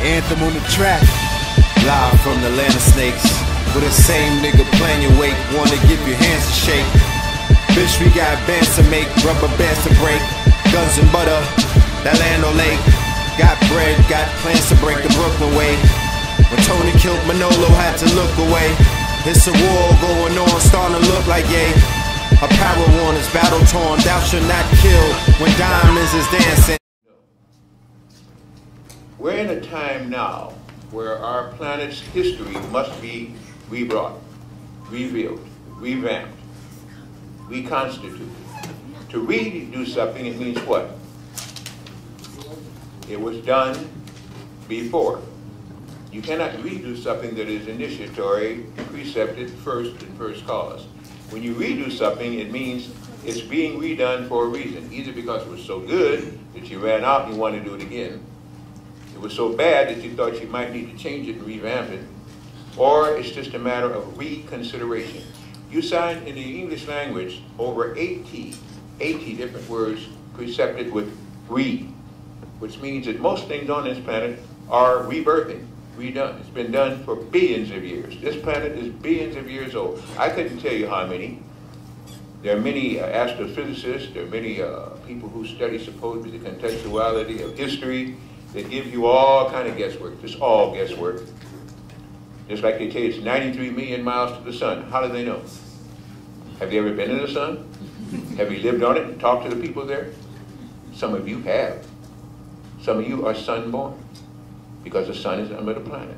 Anthem on the track. Live from the land of snakes. With the same nigga playing your weight. Wanna give your hands a shake. Bitch, we got bands to make, rubber bands to break. Guns and butter, that land on lake. Got bread, got plans to break the Brooklyn way. When Tony killed Manolo, had to look away. It's a war going on, starting to look like yay. A power worn is battle torn, thou shalt not kill when diamonds is dancing. We're in a time now where our planet's history must be rebrought, revealed, revamped, reconstituted. To redo something, it means what? It was done before. You cannot redo something that is initiatory, precepted, first, and first cause. When you redo something, it means it's being redone for a reason, either because it was so good that you ran out and you want to do it again. It was so bad that you thought you might need to change it and revamp it, or it's just a matter of reconsideration. You find in the English language over 80 different words precepted with re, which means that most things on this planet are rebirthing, redone. It's been done for billions of years. This planet is billions of years old. I couldn't tell you how many. There are many astrophysicists, there are many people who study supposedly the contextuality of history that give you all kind of guesswork, just all guesswork. Just like they tell you it's 93 million miles to the sun. How do they know? Have you ever been to the sun? Have you lived on it and talked to the people there? Some of you have. Some of you are sun-born because the sun is under the planet.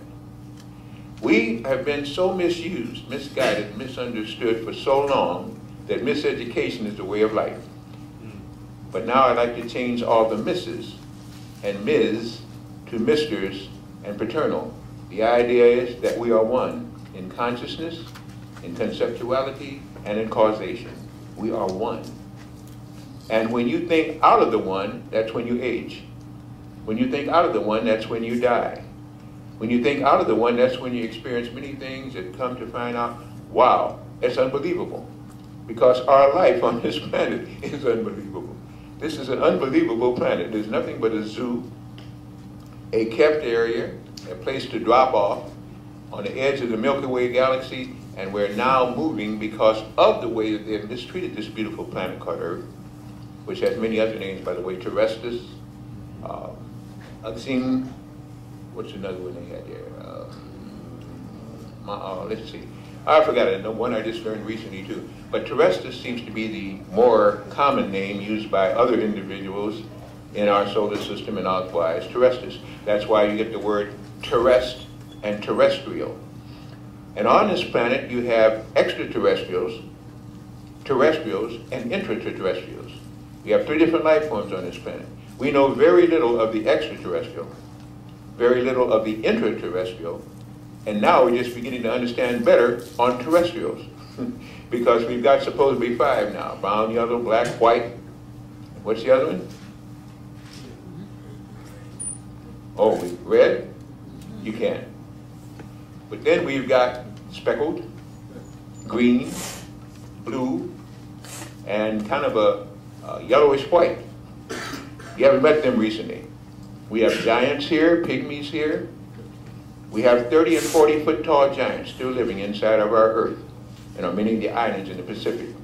We have been so misused, misguided, misunderstood for so long that miseducation is the way of life. But now I'd like to change all the misses and Ms. to misters and paternal. The idea is that we are one in consciousness, in conceptuality, and in causation. We are one. And when you think out of the one, that's when you age. When you think out of the one, that's when you die. When you think out of the one, that's when you experience many things that come to find out, wow, it's unbelievable. Because our life on this planet is unbelievable. This is an unbelievable planet. There's nothing but a zoo, a kept area, a place to drop off on the edge of the Milky Way galaxy, and we're now moving because of the way that they've mistreated this beautiful planet called Earth, which has many other names, by the way, Terrestris, Uxine, what's another one they had there? Let's see. I forgot it, the one I just learned recently too. But Terrestris seems to be the more common name used by other individuals in our solar system and otherwise, Terrestris. That's why you get the word terrest and terrestrial. And on this planet you have extraterrestrials, terrestrials, and intraterrestrials. We have 3 different life forms on this planet. We know very little of the extraterrestrial, very little of the intraterrestrial, and now we're just beginning to understand better on terrestrials. Because we've got supposedly 5 now: brown, yellow, black, white. What's the other one? Oh, red? You can. But then we've got speckled, green, blue, and kind of a yellowish white. You haven't met them recently. We have giants here, pygmies here. We have 30 and 40 foot tall giants still living inside of our Earth and on many of the islands in the Pacific.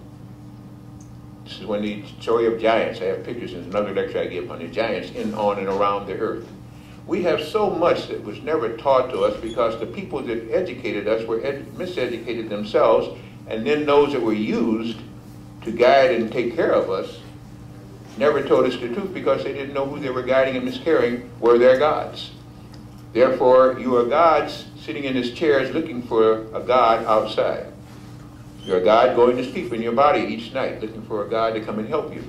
This is when the story of giants, I have pictures in another lecture I give on the giants in, on, and around the Earth. We have so much that was never taught to us because the people that educated us were miseducated themselves, and then those that were used to guide and take care of us never told us the truth because they didn't know who they were guiding and miscarrying were their gods. Therefore, you are gods sitting in these chairs looking for a god outside. You're a god going to sleep in your body each night looking for a god to come and help you.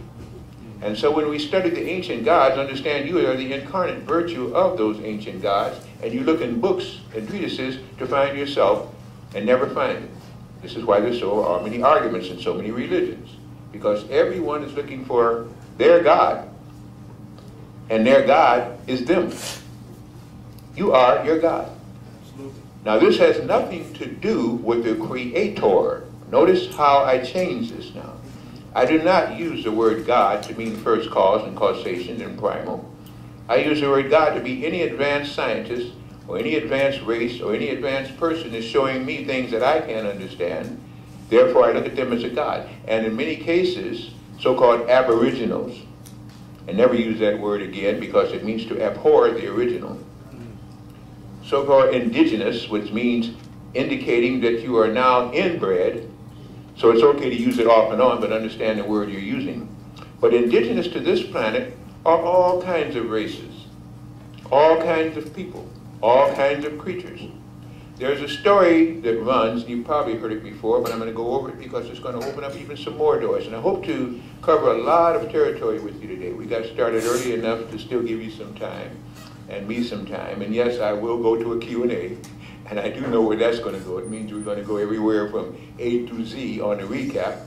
And so when we study the ancient gods, understand you are the incarnate virtue of those ancient gods, and you look in books and treatises to find yourself and never find it. This is why there's so many arguments in so many religions, because everyone is looking for their God, and their God is them. You are your God. Now this has nothing to do with the Creator. Notice how I change this now. I do not use the word God to mean first cause and causation and primal. I use the word God to be any advanced scientist or any advanced race or any advanced person is showing me things that I can't understand. Therefore, I look at them as a God. And in many cases, so-called aboriginals, and never use that word again because it means to abhor the original. So-called indigenous, which means indicating that you are now inbred. So it's okay to use it off and on, but understand the word you're using. But indigenous to this planet are all kinds of races, all kinds of people, all kinds of creatures. There's a story that runs, you've probably heard it before, but I'm going to go over it because it's going to open up even some more doors. And I hope to cover a lot of territory with you today. We got started early enough to still give you some time, and me some time. And yes, I will go to a Q&A, and I do know where that's going to go. It means we're going to go everywhere from A to Z on the recap.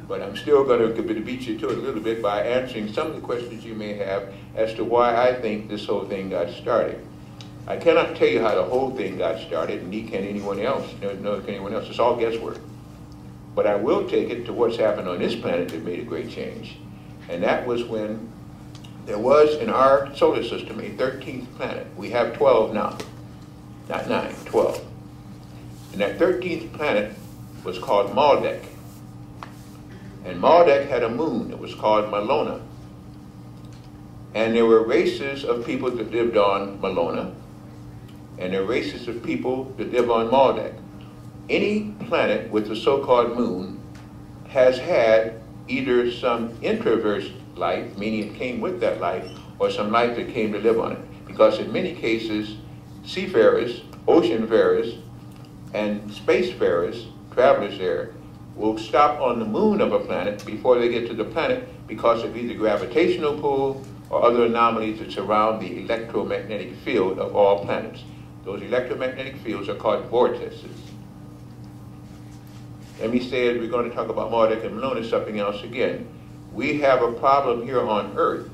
But I'm still going to beat you to it a little bit by answering some of the questions you may have as to why I think this whole thing got started. I cannot tell you how the whole thing got started, and neither can anyone else. No, can anyone else. It's all guesswork. But I will take it to what's happened on this planet that made a great change. And that was when there was in our solar system a 13th planet. We have 12 now. Not 9, 12. And that 13th planet was called Maldek. And Maldek had a moon that was called Malona. And there were races of people that lived on Malona, and there are races of people that live on Maldek. Any planet with a so-called moon has had either some intraverse life, meaning it came with that life, or some life that came to live on it. Because in many cases, seafarers, oceanfarers, and spacefarers, travelers there, will stop on the moon of a planet before they get to the planet because of either gravitational pull or other anomalies that surround the electromagnetic field of all planets. Those electromagnetic fields are called vortices. Let me say, as we're going to talk about Maldek and Malona, something else again. We have a problem here on Earth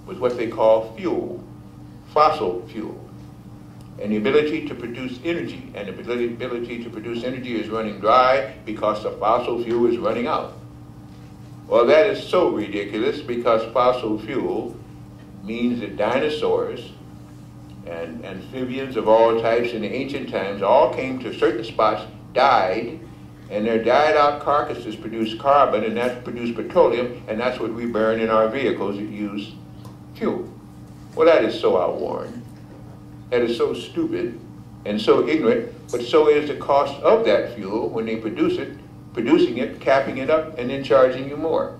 with what they call fuel, fossil fuel, and the ability to produce energy. And the ability to produce energy is running dry because the fossil fuel is running out. Well, that is so ridiculous because fossil fuel means that dinosaurs and amphibians of all types in the ancient times all came to certain spots, died, and their died out carcasses produced carbon, and that produced petroleum, and that's what we burn in our vehicles that use fuel. Well, that is so outworn. That is so stupid and so ignorant, but so is the cost of that fuel when they produce it, producing it, capping it up, and then charging you more.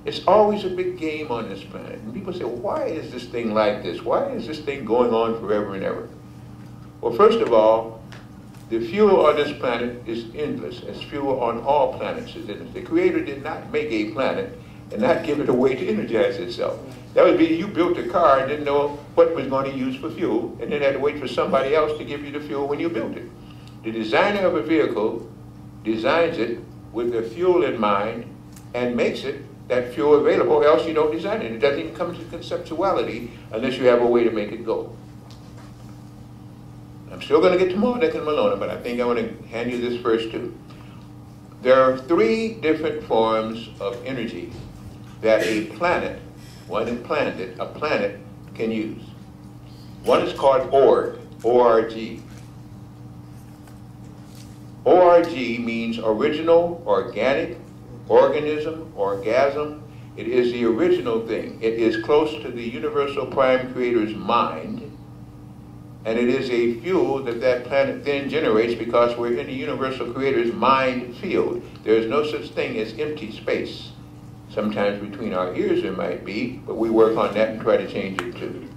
It's always a big game on this planet. And people say, well, why is this thing like this? Why is this thing going on forever and ever? Well, first of all, the fuel on this planet is endless, as fuel on all planets is endless. The Creator did not make a planet and not give it a way to energize itself. That would be you built a car and didn't know what it was going to use for fuel, and then had to wait for somebody else to give you the fuel when you built it. The designer of a vehicle designs it with the fuel in mind and makes it that fuel available, or else you don't design it. It doesn't even come to conceptuality unless you have a way to make it go. I'm still going to get to Maldek and Malona, but I think I want to hand you this first too. There are 3 different forms of energy that a planet, a planet can use. One is called org, O-R-G. O-R-G means original, organic, organism, orgasm. It is the original thing. It is close to the universal prime creator's mind, and it is a fuel that that planet then generates because we're in the universal creator's mind field. There is no such thing as empty space. Sometimes between our ears there might be, but we work on that and try to change it too.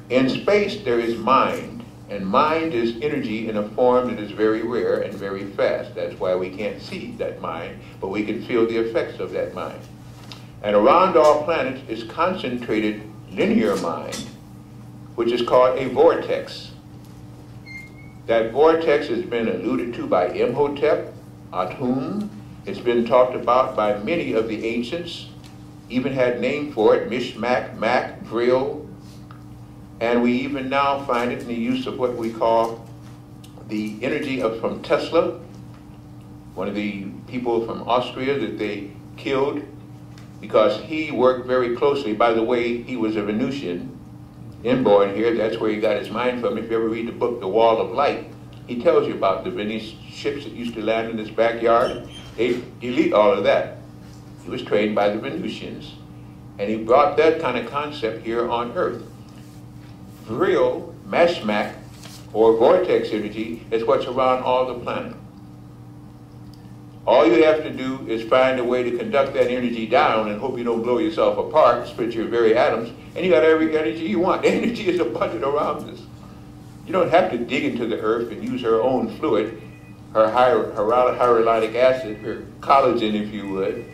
In space there is mind, and mind is energy in a form that is very rare and very fast. That's why we can't see that mind, but we can feel the effects of that mind. And around all planets is concentrated linear mind, which is called a vortex. That vortex has been alluded to by Imhotep, Atum. It's been talked about by many of the ancients, even had name for it, Mishmak, Mac, Vril, and we even now find it in the use of what we call the energy from Tesla, one of the people from Austria that they killed because he worked very closely. By the way, he was a Venusian, inborn here. That's where he got his mind from. If you ever read the book, The Wall of Light, he tells you about the Venetian ships that used to land in his backyard. They delete all of that. He was trained by the Venusians, and he brought that kind of concept here on Earth. Real mashmak, or vortex energy, is what's around all the planet. All you have to do is find a way to conduct that energy down and hope you don't blow yourself apart, split your very atoms, and you got every energy you want. The energy is abundant around us. You don't have to dig into the earth and use her own fluid, her hyaluronic acid, her collagen, if you would.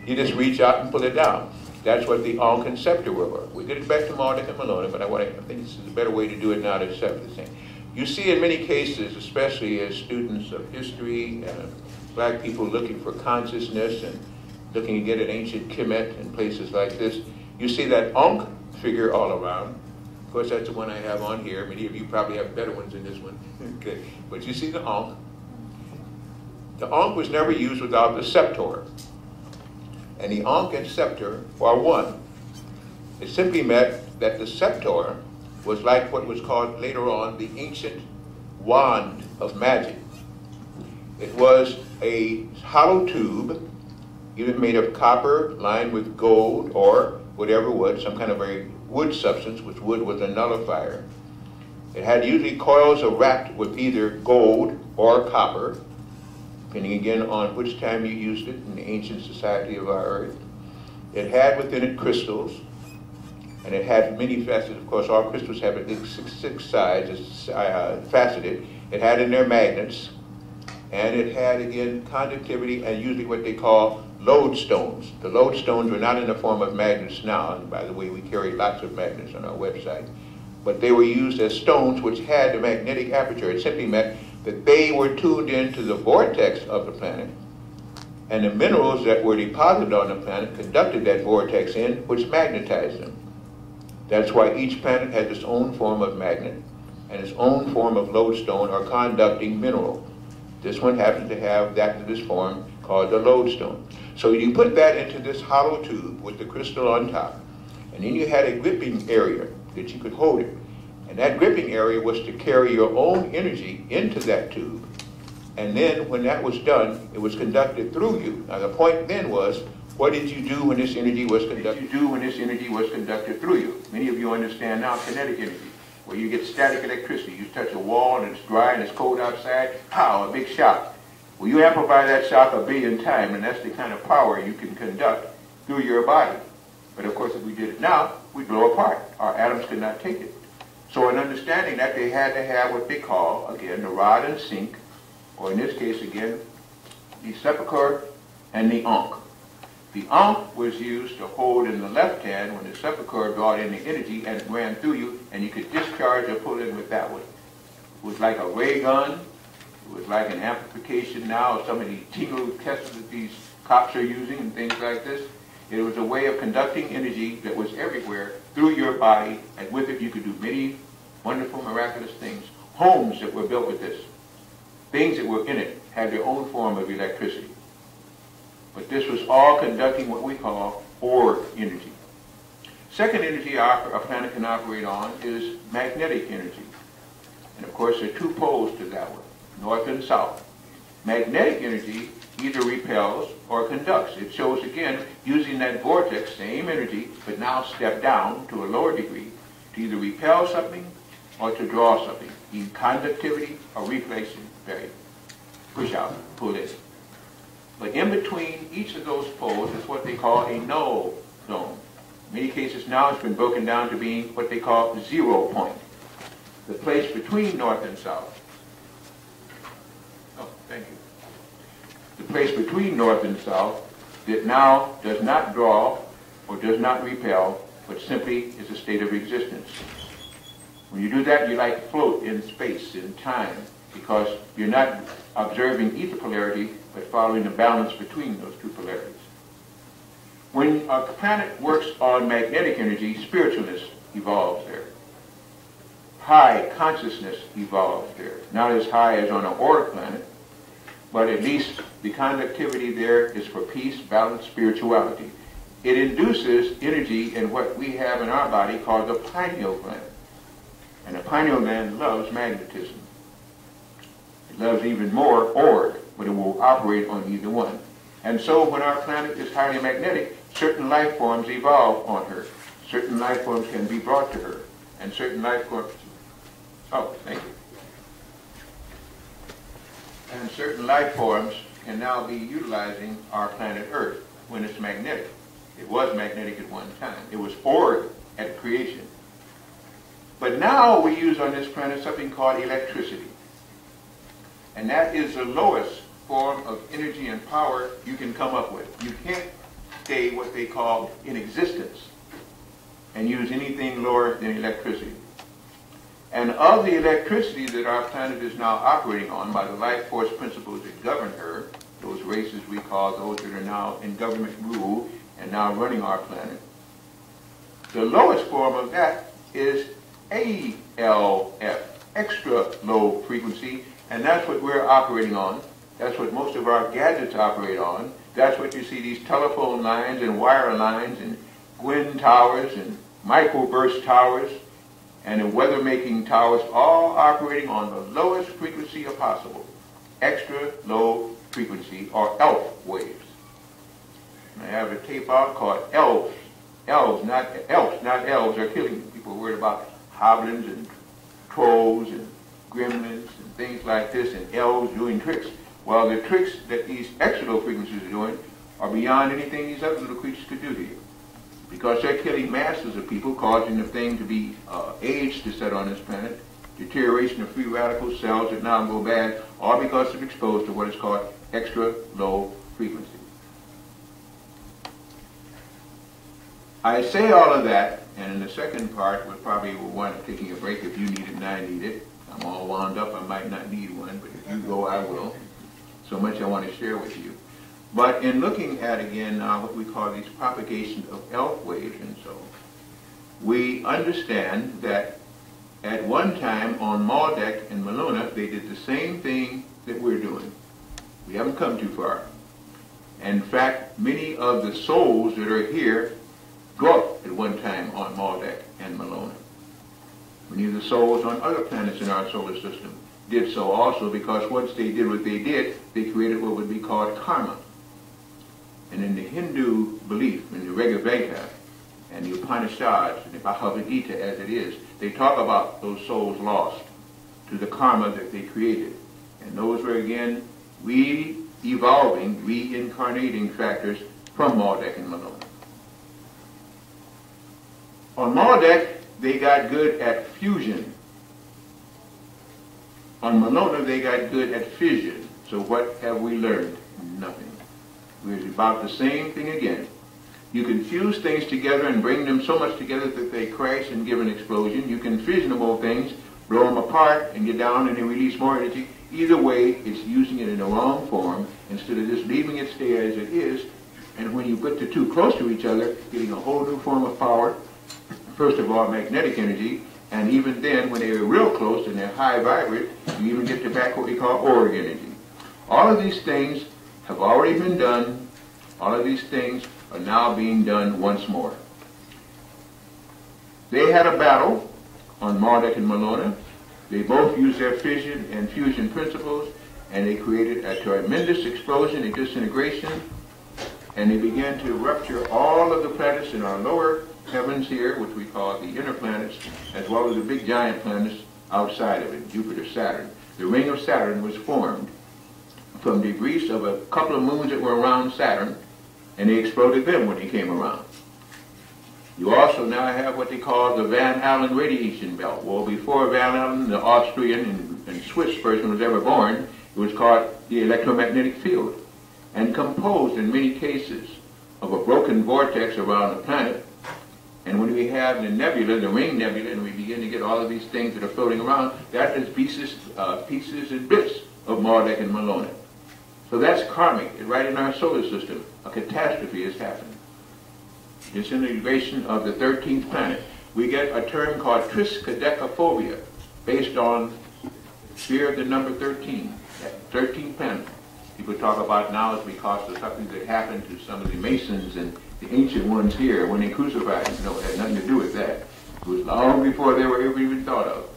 You just reach out and pull it down. That's what the Ankh and scepter were. We get it back to Marduk and Maloney, but I think this is a better way to do it now to accept the thing. You see in many cases, especially as students of history and black people looking for consciousness and looking to get an ancient Kemet and places like this, you see that Ankh figure all around. Of course, that's the one I have on here. Many of you probably have better ones than this one. Okay. But you see the Ankh. The Ankh was never used without the scepter. And the Ankh and scepter are one. It simply meant that the scepter was like what was called later on the ancient wand of magic. It was a hollow tube, either made of copper lined with gold or whatever wood, some kind of a wood substance, which wood was a nullifier. It had usually coils wrapped with either gold or copper, depending again on which time you used it in the ancient society of our earth. It had within it crystals, and it had many facets. Of course, all crystals have at least six sides, faceted. It had in there magnets, and it had, again, conductivity and usually what they call lodestones. The lodestones were not in the form of magnets now, and by the way, we carry lots of magnets on our website, but they were used as stones which had the magnetic aperture. It simply meant that they were tuned into the vortex of the planet, and the minerals that were deposited on the planet conducted that vortex in, which magnetized them. That's why each planet has its own form of magnet and its own form of lodestone or conducting mineral. This one happens to have that in this form called the lodestone. So you put that into this hollow tube with the crystal on top, and then you had a gripping area that you could hold it. And that gripping area was to carry your own energy into that tube. And then when that was done, it was conducted through you. Now the point then was, what did you do when this energy was conducted? Through you? Many of you understand now kinetic energy, where you get static electricity. You touch a wall and it's dry and it's cold outside, pow, a big shock. Well, you amplify that shock 1 billion times, and that's the kind of power you can conduct through your body. But of course, if we did it now, we'd blow apart. Our atoms could not take it. So in understanding that, they had to have what they call, again, the rod and sink, or in this case, again, the sepulchre and the Ankh. The Ankh was used to hold in the left hand when the sepulchre brought in the energy and it ran through you, and you could discharge or pull in with that one. It was like a ray gun. It was like an amplification now of some of the tingle tests that these cops are using and things like this. It was a way of conducting energy that was everywhere through your body, and with it you could do many wonderful, miraculous things. Homes that were built with this, things that were in it, had their own form of electricity. But this was all conducting what we call orb energy. Second energy a planet can operate on is magnetic energy. And of course there are two poles to that one, north and south. Magnetic energy either repels or conducts. It shows again using that vortex, same energy, but now step down to a lower degree to either repel something or to draw something, either conductivity or reflection value. Push out, pull in. But in between each of those poles is what they call a null zone. In many cases now it's been broken down to being what they call 0 point. The place between north and south. Oh, thank you. The place between north and south that now does not draw or does not repel, but simply is a state of existence. When you do that, you like float in space, in time, because you're not observing either polarity, but following the balance between those two polarities. When a planet works on magnetic energy, spiritualness evolves there. High consciousness evolves there. Not as high as on an auric planet, but at least the conductivity there is for peace, balance, spirituality. it induces energy in what we have in our body called the pineal gland. And the pineal gland loves magnetism. It loves even more org, but it will operate on either one. And so when our planet is highly magnetic, certain life forms evolve on her. Certain life forms can be brought to her. And certain life forms, oh, thank you. And certain life forms can now be utilizing our planet Earth when it's magnetic. It was magnetic at one time. It was org at creation. But now we use on this planet something called electricity. And that is the lowest form of energy and power you can come up with. You can't stay what they call in existence and use anything lower than electricity. And of the electricity that our planet is now operating on by the life force principles that govern her, those races we call those that are now in government rule and now running our planet, the lowest form of that is ALF, extra low frequency, and that's what we're operating on. That's what most of our gadgets operate on. That's what you see these telephone lines and wire lines and wind towers and microburst towers and the weather-making towers all operating on the lowest frequency possible, extra low frequency, or ELF waves. And I have a tape out called Elves. Elves, not elves, are killing people. Worried about hoblins and trolls and gremlins and things like this, and elves doing tricks. Well, the tricks that these extra low frequencies are doing are beyond anything these other little creatures could do to you. Because they're killing masses of people, causing the thing to be age to set on this planet, deterioration of free radical cells that now go bad, all because they're exposed to what is called extra low frequency. I say all of that, and in the second part, we probably will wind up taking a break if you need it and I need it. I'm all wound up, I might not need one, but if you go, I will. So much I want to share with you. But in looking at, again, what we call these propagations of ELF waves and so, we understand that at one time on Maldek and Malona, they did the same thing that we're doing. We haven't come too far. In fact, many of the souls that are here dwelt at one time on Maldek and Malona. Many of the souls on other planets in our solar system did so also, because once they did what they did, they created what would be called karma. And in the Hindu belief, in the Rigveda and the Upanishads and the Bhagavad Gita as it is, they talk about those souls lost to the karma that they created. And those were again re-evolving, reincarnating factors from Maldek and Malona. On Maldek, they got good at fusion. On Malona, they got good at fission. So what have we learned? Nothing. We're about the same thing again. You can fuse things together and bring them so much together that they crash and give an explosion. You can fissionable things, blow them apart and get down and they release more energy. Either way, it's using it in the wrong form instead of just leaving it stay as it is. And when you put the two close to each other, getting a whole new form of power, first of all, magnetic energy, and even then, when they're real close and they're high vibrant, you even get to back what we call org energy. All of these things have already been done. All of these things are now being done once more. They had a battle on Maldek and Malona. They both used their fission and fusion principles, and they created a tremendous explosion and disintegration, and they began to rupture all of the planets in our lower heavens here, which we call the inner planets, as well as the big giant planets outside of it, Jupiter, Saturn. The ring of Saturn was formed from debris of a couple of moons that were around Saturn, and they exploded them when they came around. You also now have what they call the Van Allen radiation belt. Well, before Van Allen, the Austrian and Swiss person was ever born, it was called the electromagnetic field, and composed in many cases of a broken vortex around the planet. And when we have the nebula, the ring nebula, and we begin to get all of these things that are floating around, that is pieces and bits of Maldek and Malona. So that's karmic. Right in our solar system, a catastrophe has happened. Disintegration of the 13th planet. We get a term called triskaidekaphobia, based on fear of the number 13, that 13th planet. People talk about now is because of something that happened to some of the Masons and the ancient ones here, when they crucified him, no, it had nothing to do with that. It was long before they were ever even thought of.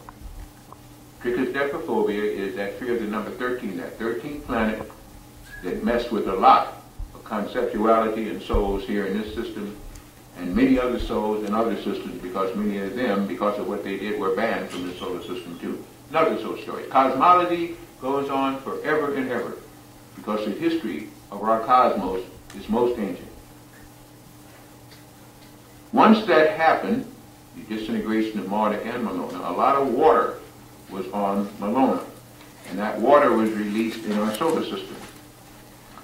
Trichodecaphobia is that fear of the number 13, that 13th planet that messed with a lot of conceptuality and souls here in this system, and many other souls in other systems, because many of them, because of what they did, were banned from the solar system too. Another soul story. Cosmology goes on forever and ever, because the history of our cosmos is most ancient. Once that happened, the disintegration of Marduk and Malona, a lot of water was on Malona, and that water was released in our solar system.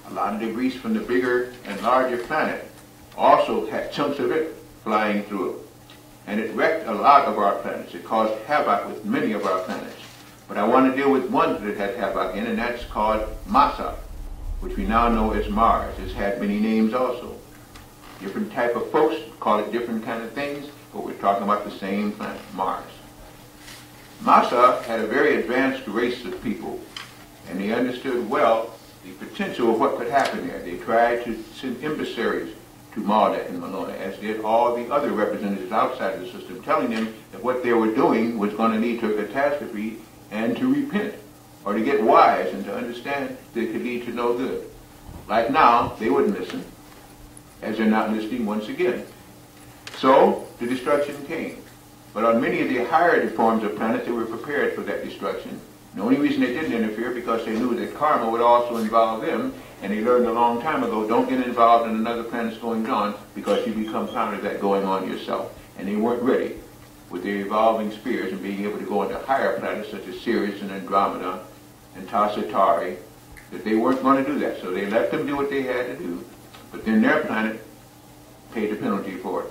A lot of debris from the bigger and larger planet also had chunks of it flying through it. And it wrecked a lot of our planets. It caused havoc with many of our planets. But I want to deal with one that it had havoc in, and that's called Massa, which we now know as Mars. It's had many names also. Different type of folks call it different kind of things, but we're talking about the same planet, Mars. Massa had a very advanced race of people, and they understood well the potential of what could happen there. They tried to send emissaries to Marduk and Malona, as did all the other representatives outside of the system, telling them that what they were doing was going to lead to a catastrophe and to repent, or to get wise and to understand that it could lead to no good. Like now, they wouldn't listen, as they're not listening once again. So, the destruction came. But on many of the higher forms of planets, they were prepared for that destruction. The only reason they didn't interfere because they knew that karma would also involve them, and they learned a long time ago, don't get involved in another planet's going on because you become part of that going on yourself. And they weren't ready with their evolving spheres and being able to go into higher planets such as Sirius and Andromeda and Tassatari, that they weren't going to do that. So they let them do what they had to do, but then their planet paid the penalty for it.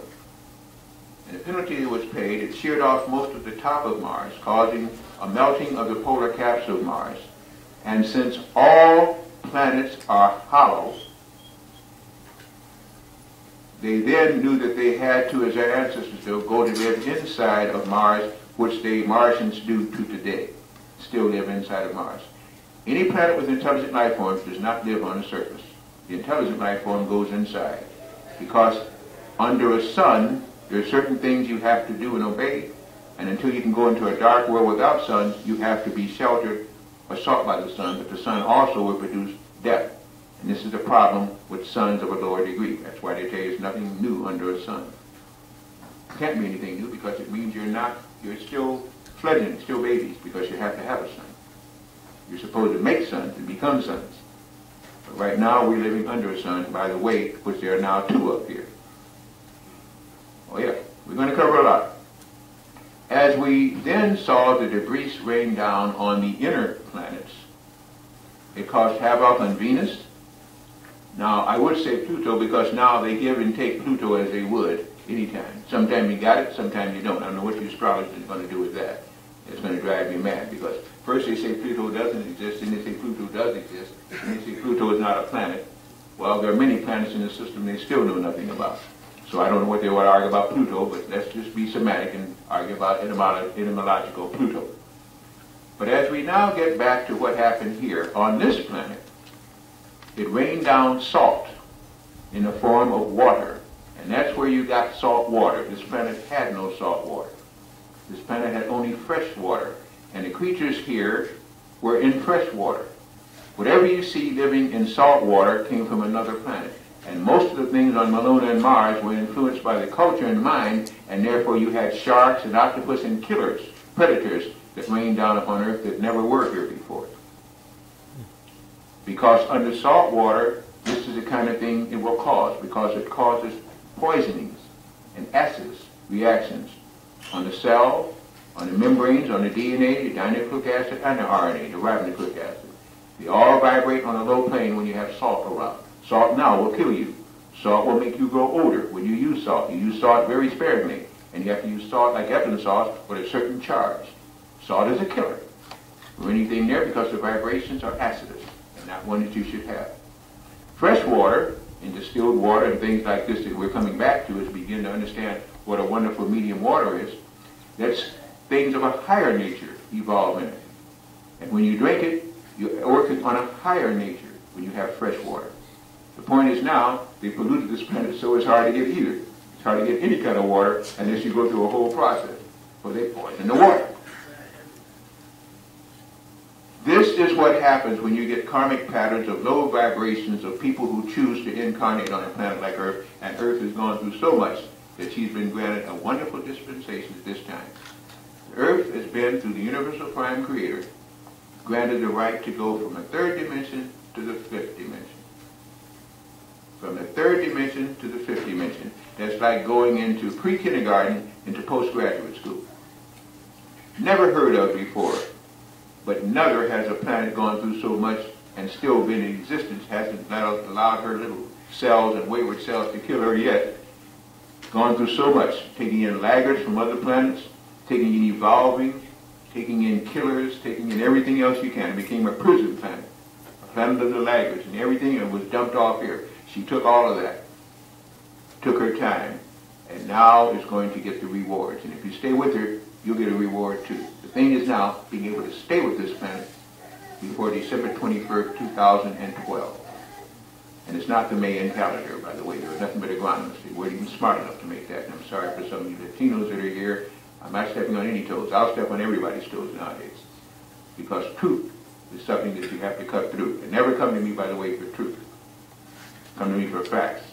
And the penalty that was paid, it sheared off most of the top of Mars, causing a melting of the polar caps of Mars. And since all planets are hollow, they then knew that they had to, as their ancestors do, go to live inside of Mars, which the Martians do to today, still live inside of Mars. Any planet with intelligent life forms does not live on the surface. The intelligent life form goes inside, because under a sun, there are certain things you have to do and obey, and until you can go into a dark world without sun, you have to be sheltered or sought by the sun, but the sun also will produce death. And this is the problem with suns of a lower degree. That's why they tell you there's nothing new under a sun. It can't be anything new because it means you're still fledgling, still babies, because you have to have a sun. You're supposed to make suns and become suns. But right now we're living under a sun, by the way, which there are now two up here. Oh yeah, we're going to cover a lot. As we then saw the debris rain down on the inner planets, it caused havoc on Venus. Now, I would say Pluto because now they give and take Pluto as they would anytime. Sometimes you got it, sometimes you don't. I don't know what the astrologer is going to do with that. It's going to drive me mad because first they say Pluto doesn't exist, and they say Pluto does exist, and they say Pluto is not a planet. Well, there are many planets in the system they still know nothing about. So I don't know what they would argue about Pluto, but let's just be semantic and argue about etymological Pluto. But as we now get back to what happened here on this planet, it rained down salt in the form of water. And that's where you got salt water. This planet had no salt water. This planet had only fresh water. And the creatures here were in fresh water. Whatever you see living in salt water came from another planet. And most of the things on Malona and Mars were influenced by the culture and mind, and therefore you had sharks and octopus and killers, predators, that rained down upon Earth that never were here before. Because under salt water, this is the kind of thing it will cause, because it causes poisonings and acids reactions on the cell, on the membranes, on the DNA, the dinucleic acid, and the RNA, the ribonucleic acid. They all vibrate on a low plane when you have salt around. Salt now will kill you. Salt will make you grow older when you use salt. You use salt very sparingly, and you have to use salt like Epsom salt with a certain charge. Salt is a killer for anything there because the vibrations are acidus, and not one that you should have. Fresh water and distilled water and things like this that we're coming back to as we begin to understand what a wonderful medium water is, that's things of a higher nature evolve in it. And when you drink it, you're working on a higher nature when you have fresh water. The point is now They polluted this planet so it's hard to get either. It's hard to get any kind of water unless you go through a whole process. Well, they poison the water. This is what happens when you get karmic patterns of low vibrations of people who choose to incarnate on a planet like Earth, and Earth has gone through so much that she's been granted a wonderful dispensation at this time. Earth has been, through the Universal Prime Creator, granted the right to go from the third dimension to the fifth dimension. From the third dimension to the fifth dimension. That's like going into pre-kindergarten into postgraduate school. Never heard of before. But never has a planet gone through so much and still been in existence, hasn't allowed her little cells and wayward cells to kill her yet. Gone through so much, taking in laggards from other planets, taking in evolving, taking in killers, taking in everything else you can. It became a prison planet. A planet of the laggards and everything, and was dumped off here. She took all of that, took her time, and now is going to get the rewards. And if you stay with her, you'll get a reward too. The thing is now being able to stay with this planet before December 21st, 2012. And it's not the Mayan calendar, by the way. There was nothing but agronomists. They weren't even smart enough to make that. And I'm sorry for some of you Latinos that are here. I'm not stepping on any toes. I'll step on everybody's toes nowadays. Because truth is something that you have to cut through. And never come to me, by the way, for truth. Come to me for facts.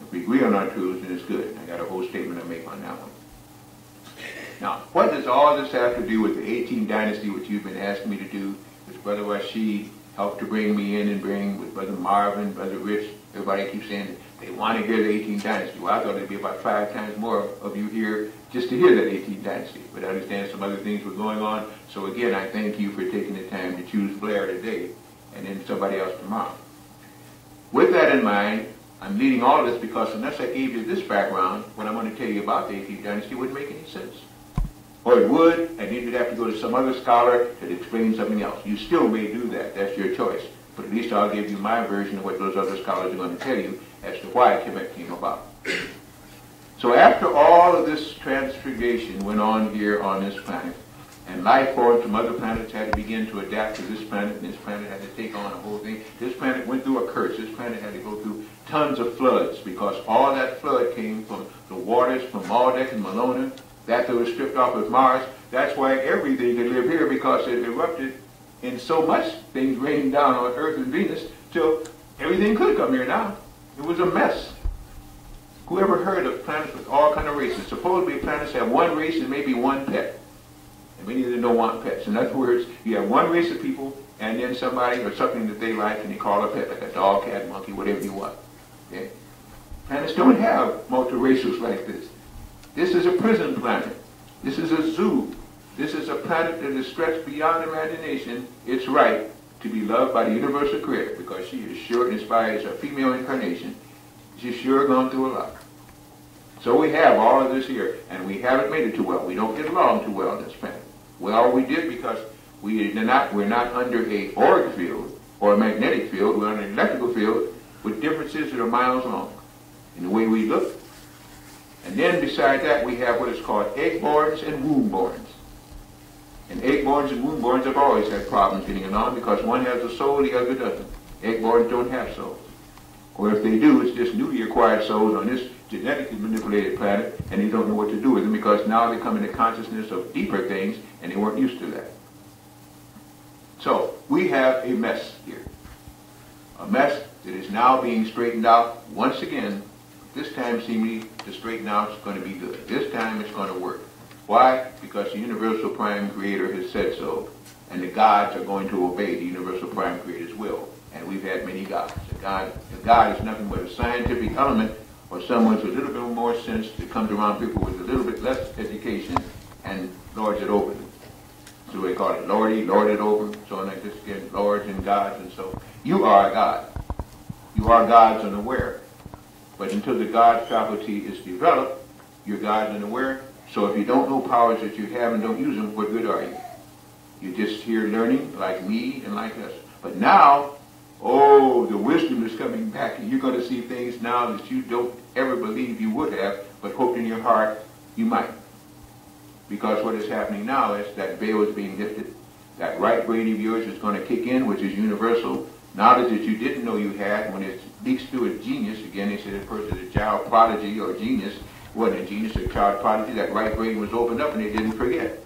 If we agree on our truths, then it's good. I got a whole statement to make on that one. Now, what does all this have to do with the 18th dynasty, which you've been asking me to do, which Brother Rashid helped to bring me in and bring with Brother Marvin, Brother Rich? Everybody keeps saying that they want to hear the 18th dynasty. Well, I thought it'd be about 5 times more of you here just to hear that 18th dynasty. But I understand some other things were going on. So again, I thank you for taking the time to choose Blair today and then somebody else tomorrow. With that in mind, I'm leading all of this because unless I gave you this background, what I'm going to tell you about the 18th dynasty wouldn't make any sense. Or it would, and then you'd have to go to some other scholar that explains something else. You still may do that. That's your choice. But at least I'll give you my version of what those other scholars are going to tell you as to why Kemet came about. So after all of this transfiguration went on here on this planet, and life forms from other planets had to begin to adapt to this planet, and this planet had to take on a whole thing. This planet went through a curse. This planet had to go through tons of floods because all that flood came from the waters from Maldek and Malona, that was stripped off of Mars. That's why everything could live here, because it erupted in so much things raining down on Earth and Venus till everything could come here now. It was a mess. Whoever heard of planets with all kind of races? Supposedly planets have one race and maybe one pet. And many of them don't want pets. In other words, you have one race of people and then somebody or something that they like and they call a pet, like a dog, cat, monkey, whatever you want. Okay? Planets don't have multi-racials like this. This is a prison planet. This is a zoo. This is a planet that is stretched beyond imagination. It's right to be loved by the Universal Creator because she is sure, inspired as a female incarnation, she's sure gone through a lot. So we have all of this here, and we haven't made it too well. We don't get along too well on this planet. Well, we did because we're not under a auric field or a magnetic field. We're under an electrical field with differences that are miles long in the way we look. And then beside that, we have what is called egg-borns and womb-borns. And egg-borns and womb-borns have always had problems getting along because one has a soul, the other doesn't. Egg-borns don't have souls. Or if they do, it's just newly acquired souls on this genetically manipulated planet, and they don't know what to do with them because now they come into consciousness of deeper things, and they weren't used to that. So, we have a mess here. A mess that is now being straightened out once again. This time, seemingly, to straighten out is going to be good. This time, it's going to work. Why? Because the Universal Prime Creator has said so, and the gods are going to obey the Universal Prime Creator's will. And we've had many gods. A god is nothing but a scientific element or someone with a little bit more sense that comes around people with a little bit less education and lords it over them. So they call it lordy, lord it over, so on like this again, lords and gods, and so. You are a god. You are gods unaware. But until the God faculty is developed, you're gods unaware. So if you don't know powers that you have and don't use them, what good are you? You're just here learning like me and like us. But now, oh, the wisdom is coming back, and you're going to see things now that you don't ever believe you would have, but hoped in your heart you might. Because what is happening now is that veil is being lifted. That right brain of yours is going to kick in, which is universal, knowledge that you didn't know you had. When it leaks through as genius, again, they said a person is a child prodigy or genius, wasn't a genius or child prodigy, that right brain was opened up and they didn't forget.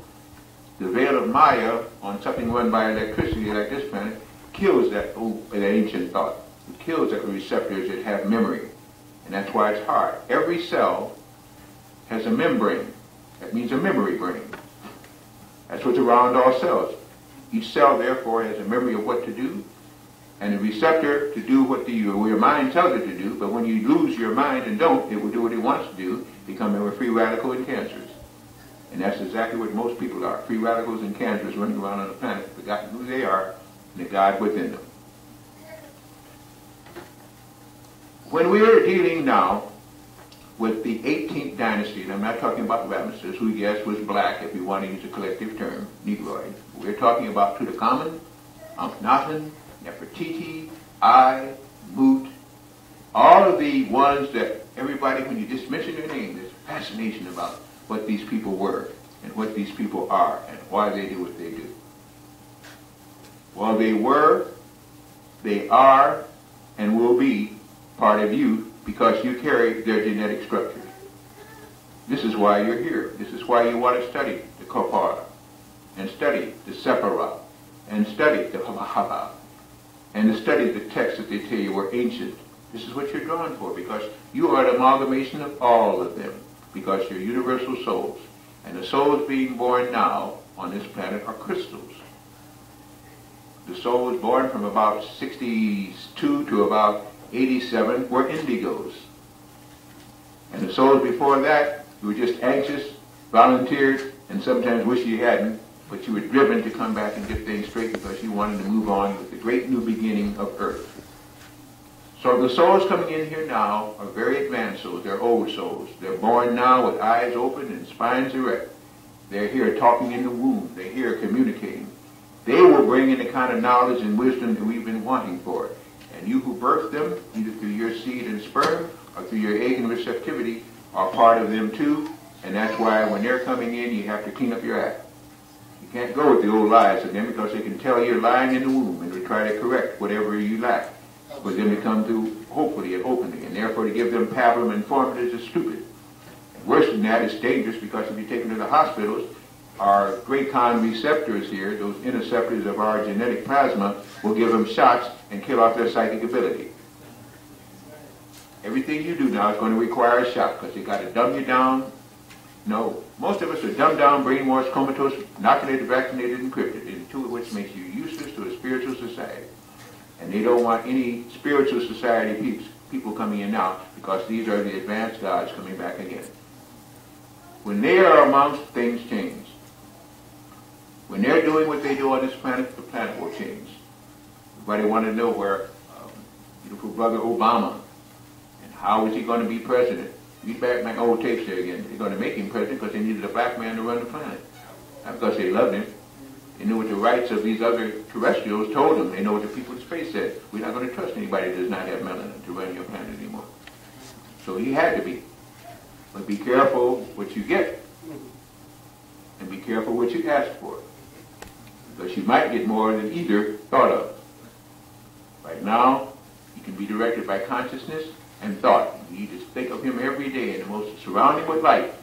The veil of Maya on something run by electricity like this planet kills that ancient thought. It kills the receptors that have memory. And that's why it's hard. Every cell has a membrane. That means a memory brain. That's what's around all cells. Each cell, therefore, has a memory of what to do, and a receptor to do what your mind tells it to do, but when you lose your mind and don't, it will do what it wants to do, become a free radical and cancerous. And that's exactly what most people are, free radicals and cancers running around on the planet, forgotten who they are and the God within them. When we are dealing now with the 18th dynasty, and I'm not talking about Ramesses, who yes was black, if we want to use a collective term, Negroid. We're talking about Tutankhamun, Akhenaten, Nefertiti, Ai, Mut, all of the ones that everybody, when you just mention their name, there's fascination about what these people were and what these people are and why they do what they do. Well, they were, they are, and will be part of you because you carry their genetic structures. This is why you're here. This is why you want to study the Kopara, and study the Sephirah, and study the Hamahaba, and to study the texts that they tell you were ancient. This is what you're drawn for, because you are an amalgamation of all of them, because you're universal souls. And the souls being born now on this planet are crystals. The souls born from about 62 to about 87 were indigos. And the souls before that, you were just anxious, volunteered, and sometimes wish you hadn't, but you were driven to come back and get things straight because you wanted to move on with the great new beginning of Earth. So the souls coming in here now are very advanced souls. They're old souls. They're born now with eyes open and spines erect. They're here talking in the womb. They're here communicating. They will bring in the kind of knowledge and wisdom that we've been wanting for. And you who birthed them, either through your seed and sperm or through your egg and receptivity, are part of them too. And that's why when they're coming in, you have to clean up your act. You can't go with the old lies of them because they can tell you're lying in the womb and will try to correct whatever you lack. For them to come through hopefully and openly, and therefore to give them pablum and formulas is stupid. And worse than that, it's dangerous because if you take them to the hospitals, our Dracon receptors here, those interceptors of our genetic plasma, will give them shots and kill off their psychic ability. Everything you do now is going to require a shot because they got to dumb you down. No, most of us are dumbed down, brainwashed, comatose, inoculated, vaccinated, and encrypted, into which makes you useless to a spiritual society. And they don't want any spiritual society people coming in now because these are the advanced gods coming back again. When they are amongst, things change. When they're doing what they do on this planet, the planet will change. Everybody want to know where beautiful brother Obama, and how is he going to be president? Read back my old tapes there again. They're going to make him president because they needed a black man to run the planet. Not because they loved him. They knew what the rights of these other terrestrials told them. They know what the people in space said. We're not going to trust anybody that does not have melanin to run your planet anymore. So he had to be. But be careful what you get. And be careful what you ask for. Because you might get more than either thought of. Right now, you can be directed by consciousness and thought. You need to think of him every day in the most, surround him with light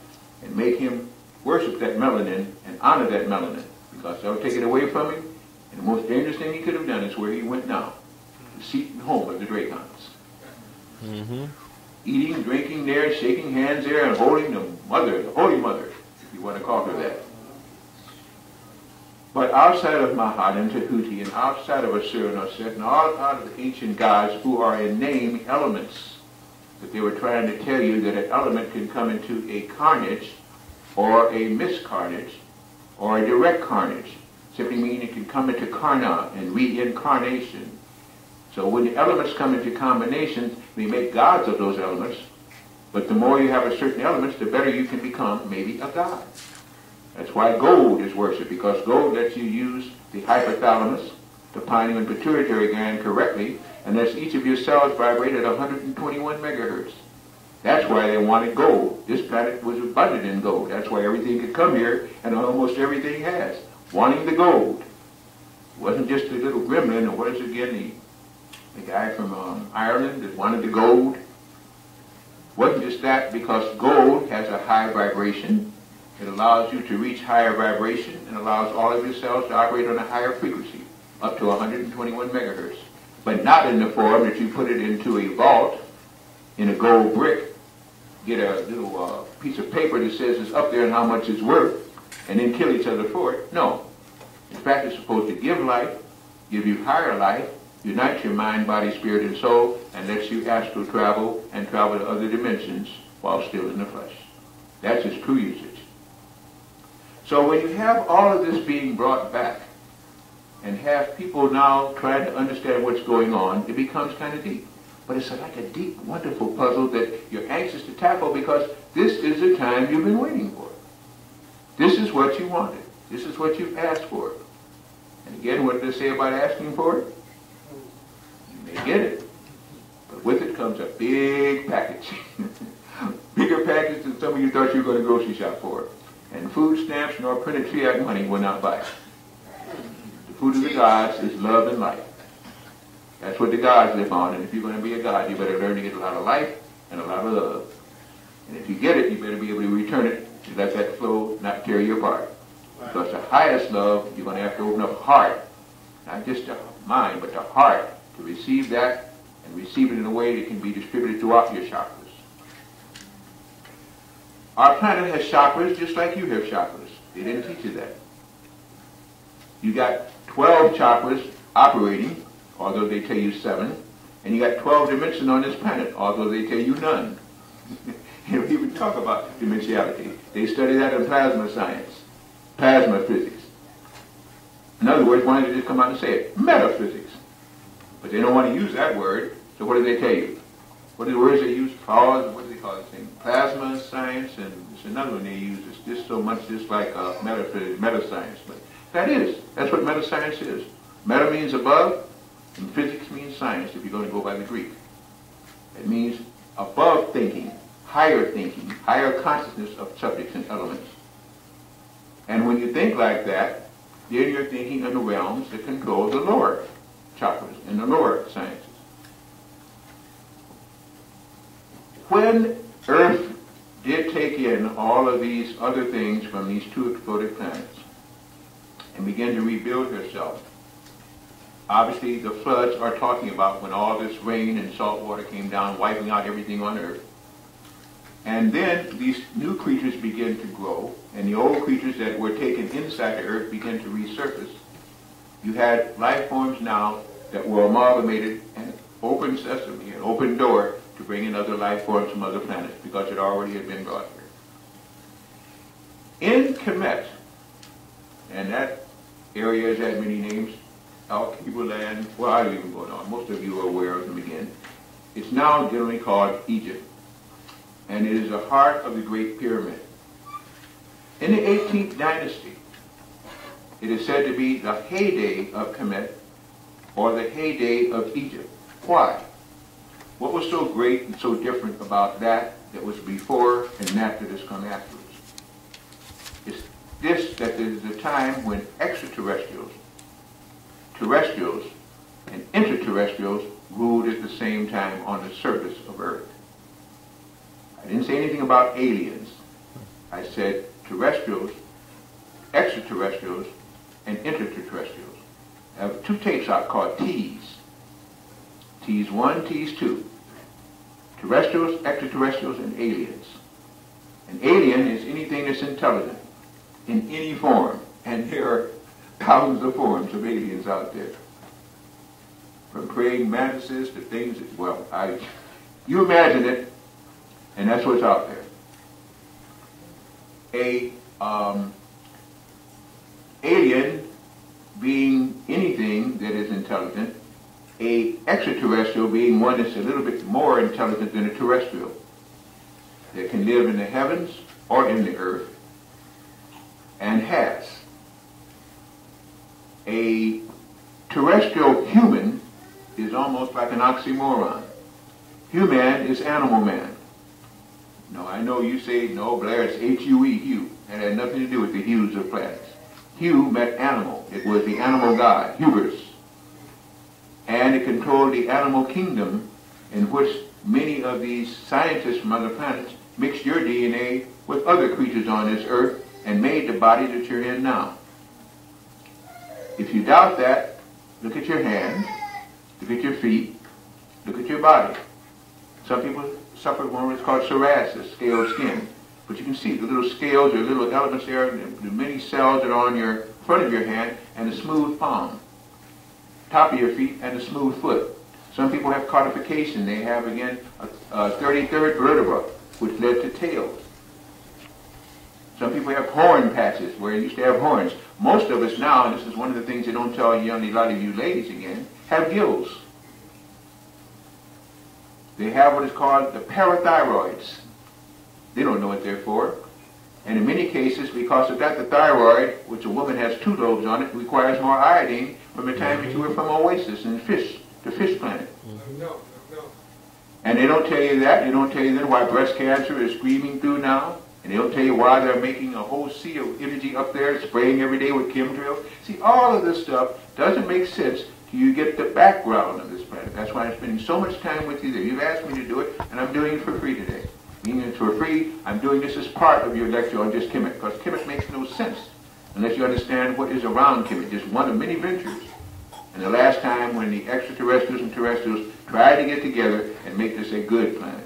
and make him worship that melanin and honor that melanin. Because they'll take it away from him, and the most dangerous thing he could have done is where he went now, the seat and home of the Dracons. Mm-hmm. Eating, drinking there, shaking hands there, and holding the mother, the Holy Mother, if you want to call her that. But outside of Mahat and Tahuti, and outside of Asur and Oset, and all out of the ancient gods who are in name elements, that they were trying to tell you that an element can come into a carnage, or a miscarnage, or a direct carnage, simply meaning it can come into karna and reincarnation. So when the elements come into combination, we make gods of those elements, but the more you have a certain elements, the better you can become maybe a god. That's why gold is worshipped, because gold lets you use the hypothalamus, the pineal and pituitary gland correctly, and lets each of your cells vibrate at 121 megahertz. That's why they wanted gold. This planet was abundant in gold. That's why everything could come here, and almost everything has. Wanting the gold. It wasn't just a little gremlin, or what is it again, the guy from Ireland that wanted the gold. Wasn't just that, because gold has a high vibration. It allows you to reach higher vibration and allows all of your cells to operate on a higher frequency, up to 121 megahertz. But not in the form that you put it into a vault in a gold brick, get a little piece of paper that says it's up there and how much it's worth, and then kill each other for it. No. In fact, it's supposed to give life, give you higher life, unite your mind, body, spirit, and soul, and lets you astral travel and travel to other dimensions while still in the flesh. That's its true usage. So when you have all of this being brought back and have people now trying to understand what's going on, it becomes kind of deep. But it's like a deep, wonderful puzzle that you're anxious to tackle because this is the time you've been waiting for. This is what you wanted. This is what you've asked for. And again, what did they say about asking for it? You may get it. But with it comes a big package. Bigger package than some of you thought you were going to grocery shop for. And food stamps nor printed fiat money will not buy it. The food of the gods is love and life. That's what the gods live on, and if you're going to be a god, you better learn to get a lot of life and a lot of love. And if you get it, you better be able to return it to let that flow not tear you apart. Because the highest love, you're going to have to open up heart, not just the mind, but the heart, to receive that and receive it in a way that can be distributed throughout your chakras. Our planet has chakras just like you have chakras. They didn't teach you that. You got 12 chakras operating, although they tell you 7, and you got 12 dimensions on this planet, although they tell you none. They don't even talk about dimensionality. They study that in plasma science, plasma physics. In other words, why don't they just come out and say it? Metaphysics. But they don't want to use that word, so what do they tell you? What are the words they use? Cause, what do they call this thing? Plasma science, and there's another one they use. It's just so much just like metaphysics, metascience. But that's what metascience is. Meta means above, and physics means science, if you're going to go by the Greek. It means above thinking, higher consciousness of subjects and elements. And when you think like that, then you're thinking in the realms that control the lower chakras and the lower sciences. When Earth did take in all of these other things from these two exploded planets and began to rebuild herself, obviously the floods are talking about when all this rain and salt water came down, wiping out everything on Earth. And then these new creatures begin to grow, and the old creatures that were taken inside the Earth begin to resurface. You had life forms now that were amalgamated and open sesame, an open door to bring in other life forms from other planets because it already had been brought here. In Kemet, and that area has had many names, Al-Kibulan, well, I don't even go on. Most of you are aware of them again. It's now generally called Egypt, and it is the heart of the Great Pyramid. In the 18th dynasty, it is said to be the heyday of Kemet, or the heyday of Egypt. Why? What was so great and so different about that was before and that has come afterwards? It's this, that there is a time when extraterrestrials, terrestrials, and interterrestrials ruled at the same time on the surface of Earth. I didn't say anything about aliens. I said terrestrials, extraterrestrials, and interterrestrials. I have 2 tapes out called T's. T's 1, T's 2. Terrestrials, extraterrestrials, and aliens. An alien is anything that's intelligent in any form, and there are thousands of forms of aliens out there. From praying mantises to things that, well, you imagine it, and that's what's out there. A alien being anything that is intelligent, a extraterrestrial being one that's a little bit more intelligent than a terrestrial, that can live in the heavens or in the earth, and has. A terrestrial human is almost like an oxymoron. Human is animal man. No, I know you say, no, Blair, it's H-U-E, hue. It had nothing to do with the hues of planets. Hue meant animal. It was the animal god, hubris. and it controlled the animal kingdom, in which many of these scientists from other planets mixed your DNA with other creatures on this earth and made the body that you're in now. If you doubt that, look at your hands, look at your feet, look at your body. Some people suffer from what's called psoriasis, scaled skin. But you can see the little scales or little elements there, the many cells that are on your front of your hand, and the smooth palm, top of your feet, and the smooth foot. Some people have codification. They have, again, a 33rd vertebra, which led to tails. Some people have horn patches, where you used to have horns. Most of us now, and this is one of the things they don't tell a lot of you ladies again, have gills. They have what is called the parathyroids. They don't know what they're for. And in many cases, because of that, the thyroid, which a woman has 2 lobes on it, requires more iodine from the time that you were from Oasis and the fish planet. No. And they don't tell you that. They don't tell you then why breast cancer is screaming through now. And they don't tell you why they're making a whole sea of energy up there, spraying every day with chemtrails. See, all of this stuff doesn't make sense till you get the background of this planet. That's why I'm spending so much time with you there. You've asked me to do it, and I'm doing it for free today. Meaning it's for free, I'm doing this as part of your lecture on just Kemet, because Kemet makes no sense unless you understand what is around Kemet, just one of many ventures. And the last time when the extraterrestrials and terrestrials tried to get together and make this a good planet,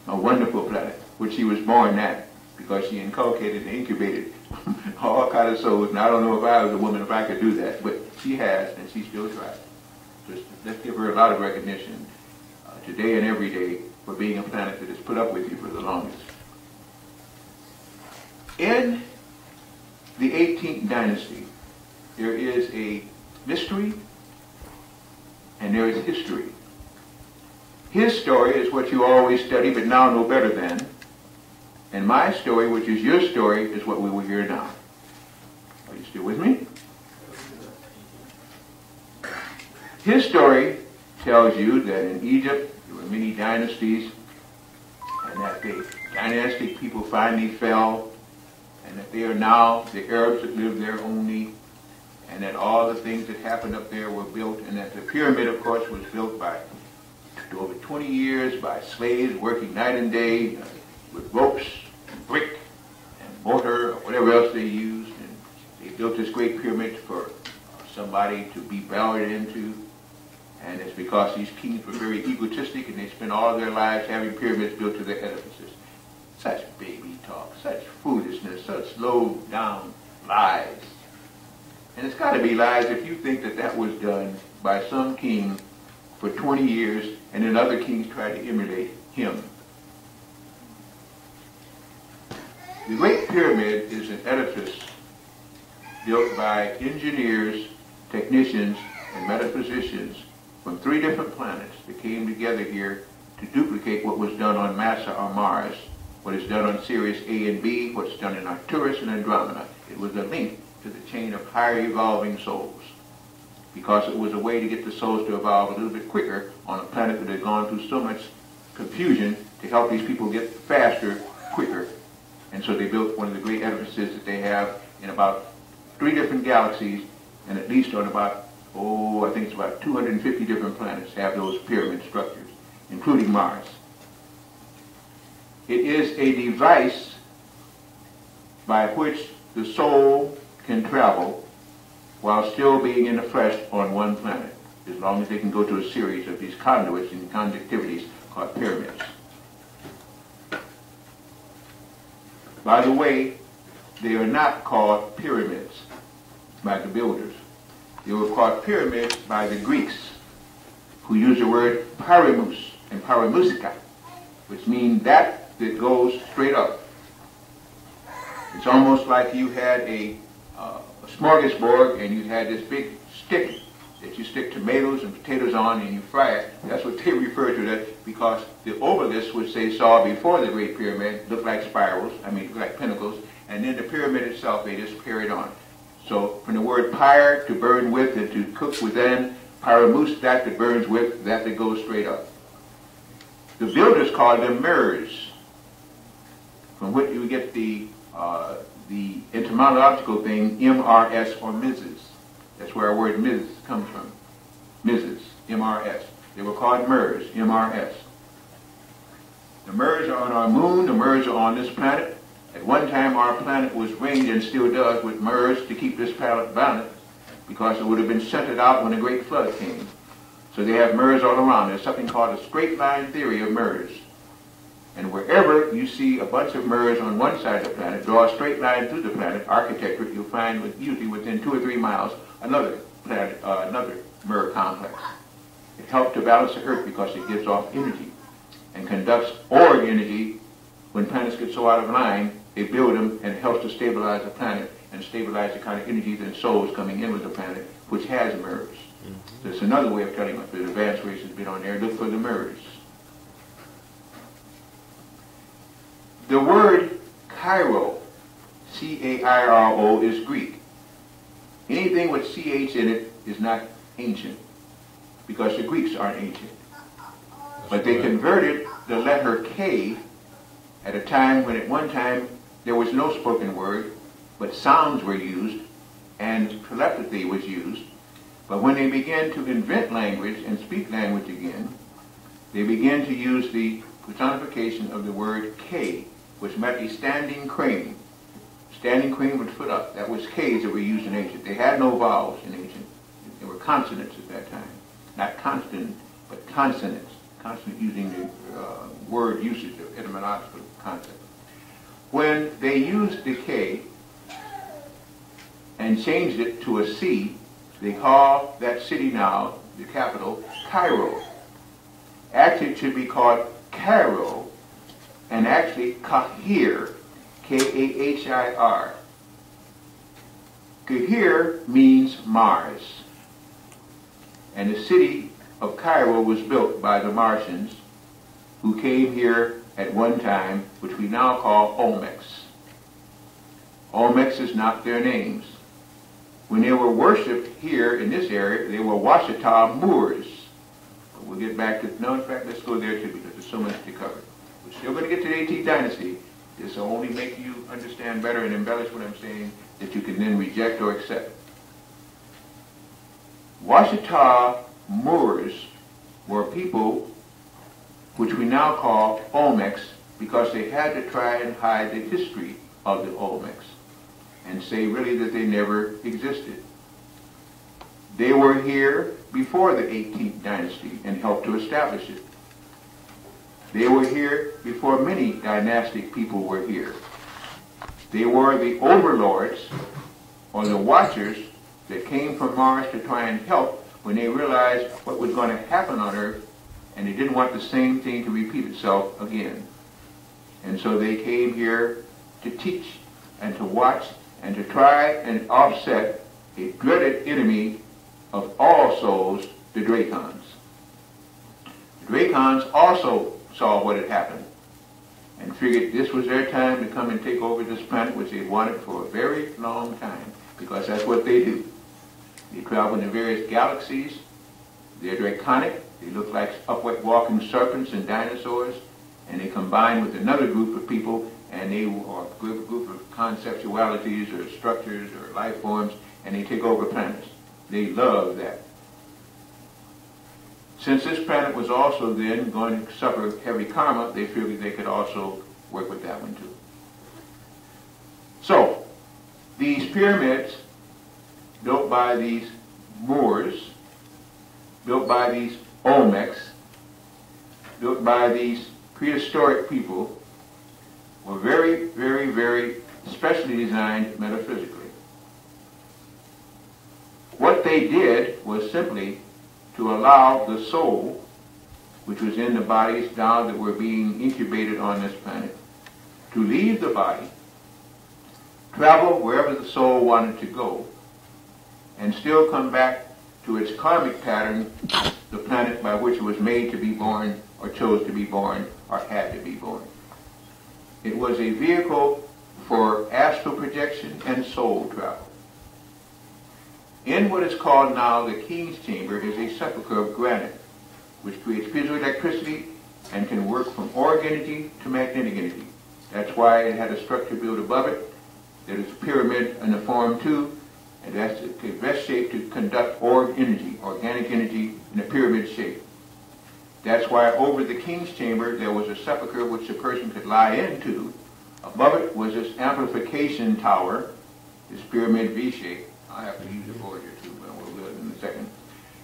a wonderful planet, which she was born at, because she inculcated and incubated all kinds of souls. And I don't know if I was a woman, if I could do that, but she has, and she still tries. Just let's give her a lot of recognition today and every day for being a planet that has put up with you for the longest. In the 18th dynasty, there is a mystery and there is history. His story is what you always study but now know better than, and my story, which is your story, is what we will hear now. Are you still with me? His story tells you that in Egypt there were many dynasties, and that the dynastic people finally fell, and that they are now the Arabs that live there only, and that all the things that happened up there were built, and that the pyramid, of course, was built by over 20 years by slaves working night and day with ropes and brick and mortar or whatever else they used, and they built this great pyramid for somebody to be buried into. And it's because these kings were very egotistic, and they spent all their lives having pyramids built to their edifices. Such baby talk, such foolishness, such low down lies. And it's got to be lies if you think that that was done by some king for 20 years, and then other kings tried to emulate him. The Great Pyramid is an edifice built by engineers, technicians, and metaphysicians from 3 different planets that came together here to duplicate what was done on Massa or Mars, what is done on Sirius A and B, what's done in Arcturus and Andromeda. It was a link to the chain of higher evolving souls, because it was a way to get the souls to evolve a little bit quicker on a planet that had gone through so much confusion, to help these people get faster, quicker. And so they built one of the great edifices that they have in about 3 different galaxies, and at least on about, I think it's about 250 different planets have those pyramid structures, including Mars. It is a device by which the soul can travel while still being in the flesh on one planet, as long as they can go to a series of these conduits and conductivities called pyramids. By the way, they are not called pyramids by the builders. They were called pyramids by the Greeks, who used the word pyramus and pyramouska, which means that goes straight up. It's almost like you had a smorgasbord and you had this big stick that you stick tomatoes and potatoes on and you fry it. That's what they refer to that, because the obelisks, which they saw before the Great Pyramid, looked like spirals, looked like pinnacles, and then the pyramid itself, they just carried on. So from the word pyre, to burn with, and to cook within, pyramus, that burns with, that goes straight up. The builders called them mirrors, from which you get the etymological thing, MRS or Mrs. That's where our word Ms comes from. Mrs., MRS. They were called MERS, MRS. The MERS are on our moon, the MERS are on this planet. At one time our planet was ringed and still does with MERS to keep this planet balanced because it would have been centered out when a great flood came. So they have MERS all around. There's something called a straight line theory of MERS. And wherever you see a bunch of MERS on one side of the planet, draw a straight line through the planet, architecture, you'll find usually within 2 or 3 miles another planet, another MER complex. It helps to balance the Earth because it gives off energy and conducts org energy. When planets get so out of line, they build them and it helps to stabilize the planet and stabilize the kind of energy and souls coming in with the planet, which has MERS. So it's another way of telling us that advanced race has been on there. Look for the MERS. The word Cairo, C-A-I-R-O, is Greek. Anything with CH in it is not ancient, because the Greeks aren't ancient. But they converted the letter K at a time when at one time there was no spoken word, but sounds were used and telepathy was used. But when they began to invent language and speak language again, they began to use the personification of the word K, which meant a standing crane. Standing crane with foot up. That was K's that were used in ancient. They had no vowels in ancient. They were consonants at that time. Not consonant, but consonants. Consonant using the word usage of etymological concept. When they used the K and changed it to a C, they call that city now, the capital, Cairo. Actually, it should be called Cairo, and actually Kahir, K-A-H-I-R. Kahir means Mars. And the city of Cairo was built by the Martians who came here at one time, which we now call Olmecs. Olmecs is not their names. When they were worshipped here in this area, they were Washita Moors. But we'll get back to, no, in fact, let's go there too, because there's so much to cover. We're still going to get to the 18th dynasty. This will only make you understand better and embellish what I'm saying that you can then reject or accept. Washita Moors were people which we now call Olmecs because they had to try and hide the history of the Olmecs and say really that they never existed. They were here before the 18th dynasty and helped to establish it. They were here before many dynastic people were here. They were the overlords or the watchers that came from Mars to try and help when they realized what was going to happen on Earth, and they didn't want the same thing to repeat itself again. And so they came here to teach and to watch and to try and offset a dreaded enemy of all souls, the Dracons. The Dracons also saw what had happened and figured this was their time to come and take over this planet, which they wanted for a very long time, because that's what they do. They travel in various galaxies. They're draconic. They look like upright walking serpents and dinosaurs, and they combine with another group of people, and they are a group of conceptualities or structures or life forms, and they take over planets. They love that. Since this planet was also then going to suffer heavy karma, they figured they could also work with that one too. So, these pyramids built by these Moors, built by these Olmecs, built by these prehistoric people, were very, very, very specially designed metaphysically. What they did was simply to allow the soul, which was in the bodies now that were being incubated on this planet, to leave the body, travel wherever the soul wanted to go, and still come back to its karmic pattern, the planet by which it was made to be born, or chose to be born, or had to be born. It was a vehicle for astral projection and soul travel. In what is called now the King's Chamber is a sepulchre of granite, which creates piezoelectricity and can work from org energy to magnetic energy. That's why it had a structure built above it. There is a pyramid in the form too, and best shape to conduct organic energy in a pyramid shape. That's why over the king's chamber there was a sepulcher which the person could lie into. Above it was this amplification tower, this pyramid V shape. I'll have to use the board here too, but we'll do it in a second.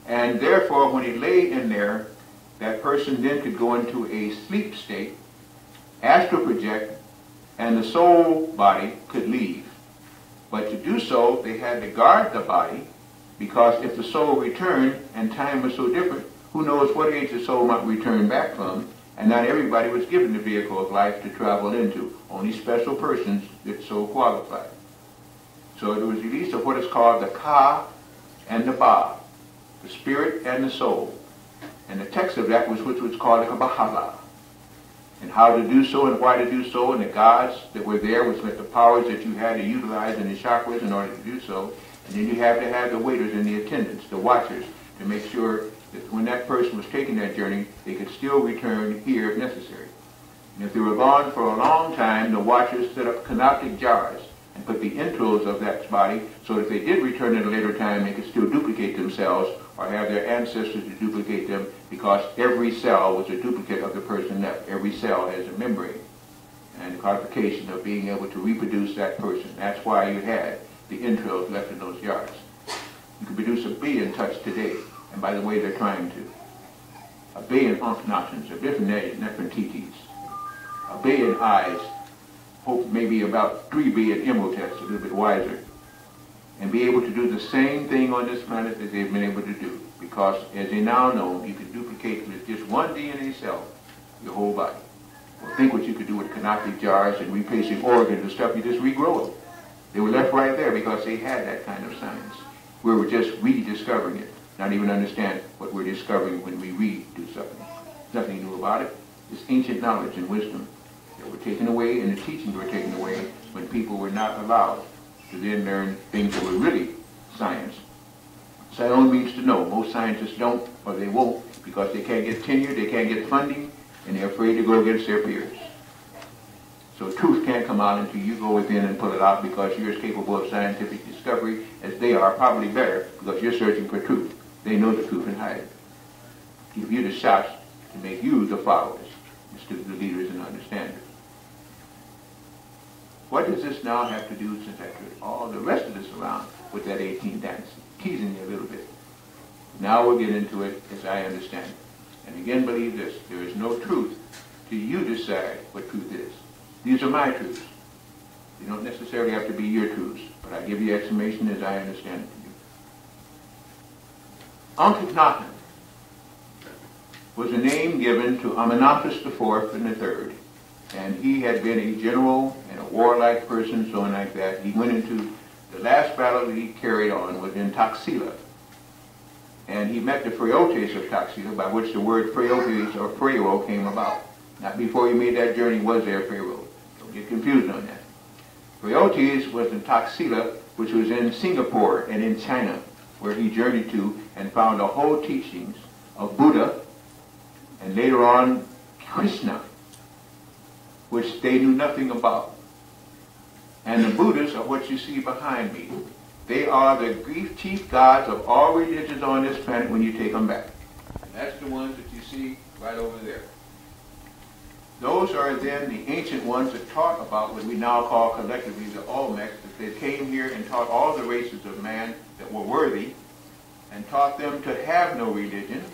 And therefore, when he lay in there, that person then could go into a sleep state, astral project, and the soul body could leave. But to do so, they had to guard the body, because if the soul returned, and time was so different, who knows what age the soul might return back from, and not everybody was given the vehicle of life to travel into. Only special persons that so qualified. So there was release of what is called the Ka and the Ba, the spirit and the soul. And the text of that was which was called the Kabbalah. And how to do so and why to do so, and the gods that were there, which meant the powers that you had to utilize in the chakras in order to do so. And then you have to have the waiters and the attendants, the watchers, to make sure that when that person was taking that journey, they could still return here if necessary. And if they were gone for a long time, the watchers set up canoptic jars and put the entrails of that body so that if they did return at a later time, they could still duplicate themselves or have their ancestors to duplicate them, because every cell was a duplicate of the person left. Every cell has a membrane and the codification of being able to reproduce that person. That's why you had the entrails left in those jars. You can produce a billion touch today, and by the way, they're trying to. A billion Ankhnatons, of different Nefertitis, a billion eyes, hope maybe about 3 billion Imhoteps, a little bit wiser, and be able to do the same thing on this planet that they've been able to do. Because, as they now know, you can duplicate with just one DNA cell your whole body. Well, think what you could do with canoptic jars and replacing organs and stuff, you just regrow them. They were left right there because they had that kind of science. We were just rediscovering it, not even understand what we're discovering when we redo something. Nothing new about it. It's ancient knowledge and wisdom that were taken away, and the teachings were taken away when people were not allowed to then learn things that were really science. Science means to know. Most scientists don't, or they won't, because they can't get tenure, they can't get funding, and they're afraid to go against their peers. So truth can't come out until you go within and pull it out, because you're as capable of scientific discovery as they are, probably better, because you're searching for truth. They know the truth and hide it. Give you the shots to make you the followers, instead of the leaders and understanders. What does this now have to do, since I put all the rest of this around, with that 18th dynasty? Teasing you a little bit. Now we'll get into it as I understand it. And again, believe this, there is no truth till you decide what truth is. These are my truths. They don't necessarily have to be your truths, but I give you explanation as I understand it to you. Ankhenaten was a name given to Amenemhotep IV and III, and he had been a general and a warlike person, so on like that. He went into the last battle that he carried on was in Taxila, and he met the Phraotes of Taxila, by which the word Phraotes or Pharaoh came about. Not before he made that journey was there a Pharaoh. Don't get confused on that. Phraotes was in Taxila, which was in Singapore and in China, where he journeyed to and found the whole teachings of Buddha and later on Krishna, which they knew nothing about. And the Buddhas are what you see behind me. They are the chief gods of all religions on this planet when you take them back. And that's the ones that you see right over there. Those are then the ancient ones that taught about what we now call collectively the Olmecs, that they came here and taught all the races of man that were worthy, and taught them to have no religion,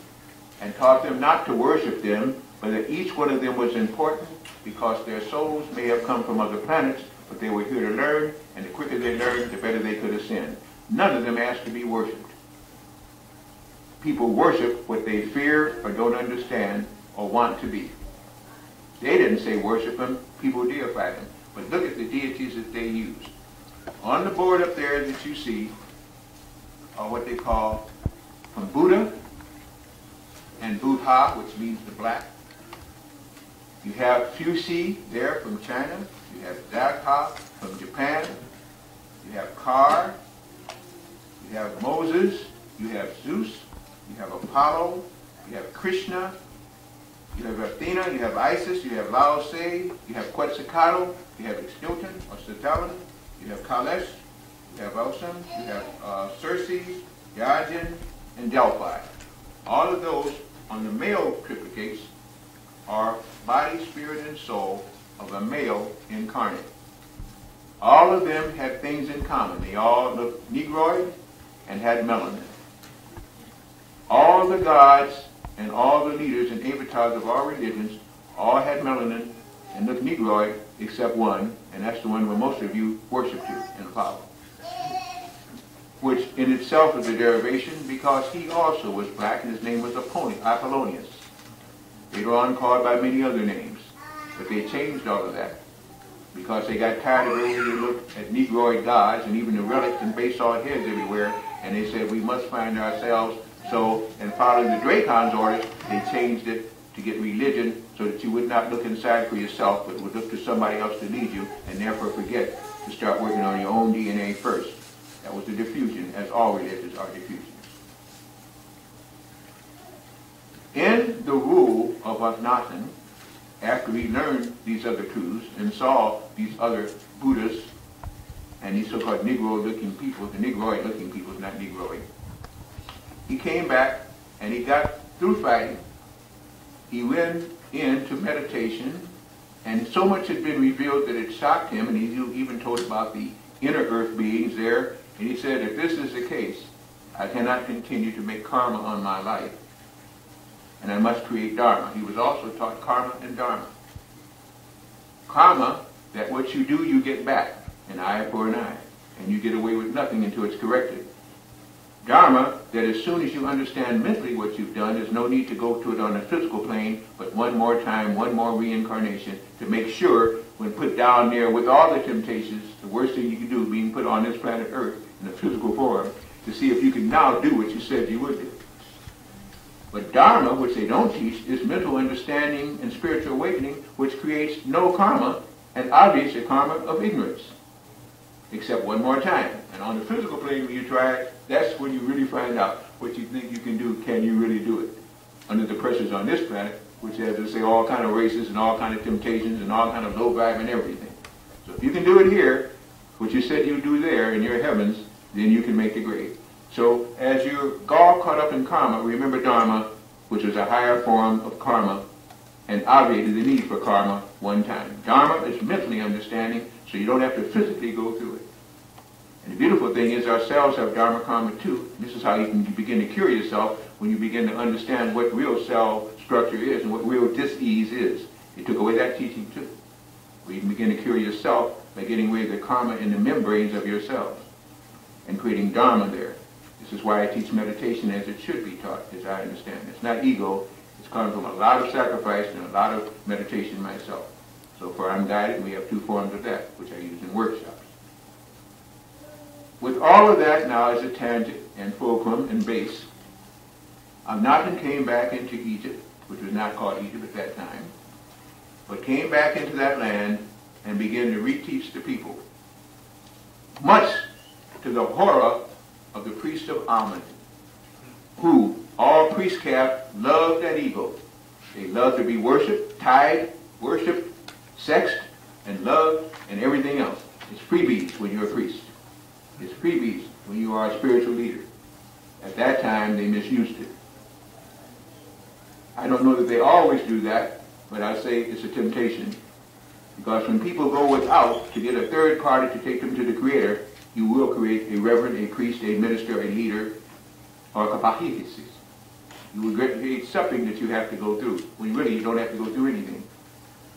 and taught them not to worship them, but that each one of them was important because their souls may have come from other planets, but they were here to learn, and the quicker they learned, the better they could ascend. None of them asked to be worshipped. People worship what they fear or don't understand or want to be. They didn't say worship them, people deified them. But look at the deities that they used. On the board up there that you see are what they call from Buddha and Buddha, which means the black. You have Fuxi there from China. You have Dagha from Japan. You have Kar. You have Moses. You have Zeus. You have Apollo. You have Krishna. You have Athena. You have Isis. You have Lao Tse. You have Quetzalcoatl. You have Ixnilton or Satalan. You have Kalesh. you have Elsam, you have Circe, Yajin, and Delphi. All of those on the male triplicates are body, spirit, and soul of a male incarnate. All of them had things in common. They all looked negroid and had melanin. All the gods and all the leaders and avatars of all religions all had melanin and looked negroid except one, and that's the one where most of you worship to in Apollo, which in itself is a derivation because he also was black and his name was Apollonius. Later on called by many other names, but they changed all of that because they got tired of the way they looked at negroid gods and even the relics and basalt heads everywhere, and they said we must find ourselves. So, in following the Dracon's orders, they changed it to get religion so that you would not look inside for yourself, but would look to somebody else to lead you, and therefore forget to start working on your own DNA first. That was the diffusion, as all religions are diffusions. In the rule of Akhenaten, after he learned these other truths and saw these other Buddhas and these so-called Negro-looking people, the Negroid-looking people, not Negroid, he came back and he got through fighting. He went into meditation, and so much had been revealed that it shocked him, and he even told about the inner earth beings there, and he said, if this is the case, I cannot continue to make karma on my life, and I must create dharma. He was also taught karma and dharma. Karma, that what you do, you get back, an eye for an eye, and you get away with nothing until it's corrected. Dharma, that as soon as you understand mentally what you've done, there's no need to go to it on a physical plane, but one more time, one more reincarnation, to make sure, when put down there with all the temptations, the worst thing you can do being put on this planet Earth in a physical form, to see if you can now do what you said you would do. But Dharma, which they don't teach, is mental understanding and spiritual awakening, which creates no karma, and obvious a karma of ignorance. Except one more time. And on the physical plane, when you try it, that's when you really find out what you think you can do. Can you really do it? Under the pressures on this planet, which has, to say, all kind of races and all kind of temptations and all kind of low vibe and everything. So if you can do it here, what you said you would do there in your heavens, then you can make the grade. So as you're all caught up in karma, remember Dharma, which is a higher form of karma, and obviated the need for karma one time. Dharma is mentally understanding, so you don't have to physically go through it. And the beautiful thing is our cells have Dharma karma too. This is how you can begin to cure yourself when you begin to understand what real cell structure is and what real dis-ease is. They took away that teaching too. Where you can begin to cure yourself by getting rid of the karma in the membranes of your cells and creating Dharma there. This is why I teach meditation as it should be taught, as I understand. It's not ego. It's coming from a lot of sacrifice and a lot of meditation myself. So for Unguided, we have two forms of that, which I use in workshops. With all of that now as a tangent and fulcrum and base, Akhenaten came back into Egypt, which was not called Egypt at that time, but came back into that land and began to reteach the people, much to the horror of the priest of Amun, who all priestcraft loved that ego. They loved to be worshipped, tied, worshipped, sexed, and loved, and everything else. It's freebies when you're a priest. It's freebies when you are a spiritual leader. At that time, they misused it. I don't know that they always do that, but I say it's a temptation. Because when people go without to get a third party to take them to the Creator, you will create a reverend, a priest, a minister, a leader, or a kapahisis. You will create something that you have to go through, when really you don't have to go through anything.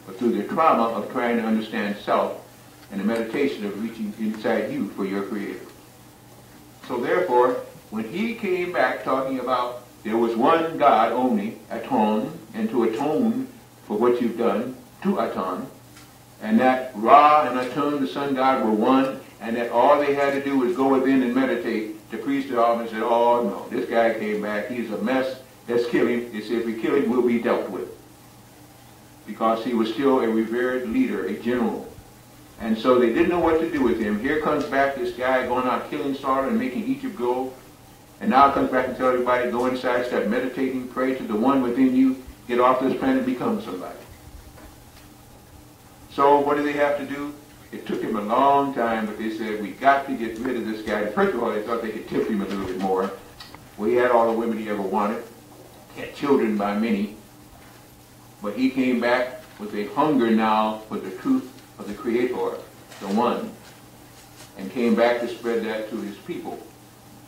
But through the trauma of trying to understand self and the meditation of reaching inside you for your Creator. So therefore, when he came back talking about there was one God only, Aton, and to atone for what you've done, to Aton, and that Ra and Aton, the sun god, were one, and that all they had to do was go within and meditate, the priest of Amun said, oh no, this guy came back, he's a mess, let's kill him. They said, if we kill him, we'll be dealt with. Because he was still a revered leader, a general. And so they didn't know what to do with him. Here comes back this guy going out killing, slaughtering, and making Egypt go. And now comes back and tells everybody, go inside, start meditating, pray to the one within you, get off this planet, become somebody. So what do they have to do? It took him a long time, but they said, we got to get rid of this guy. First of all, they thought they could tip him a little bit more. Well, he had all the women he ever wanted, had children by many, but he came back with a hunger now for the truth of the Creator, the One, and came back to spread that to his people.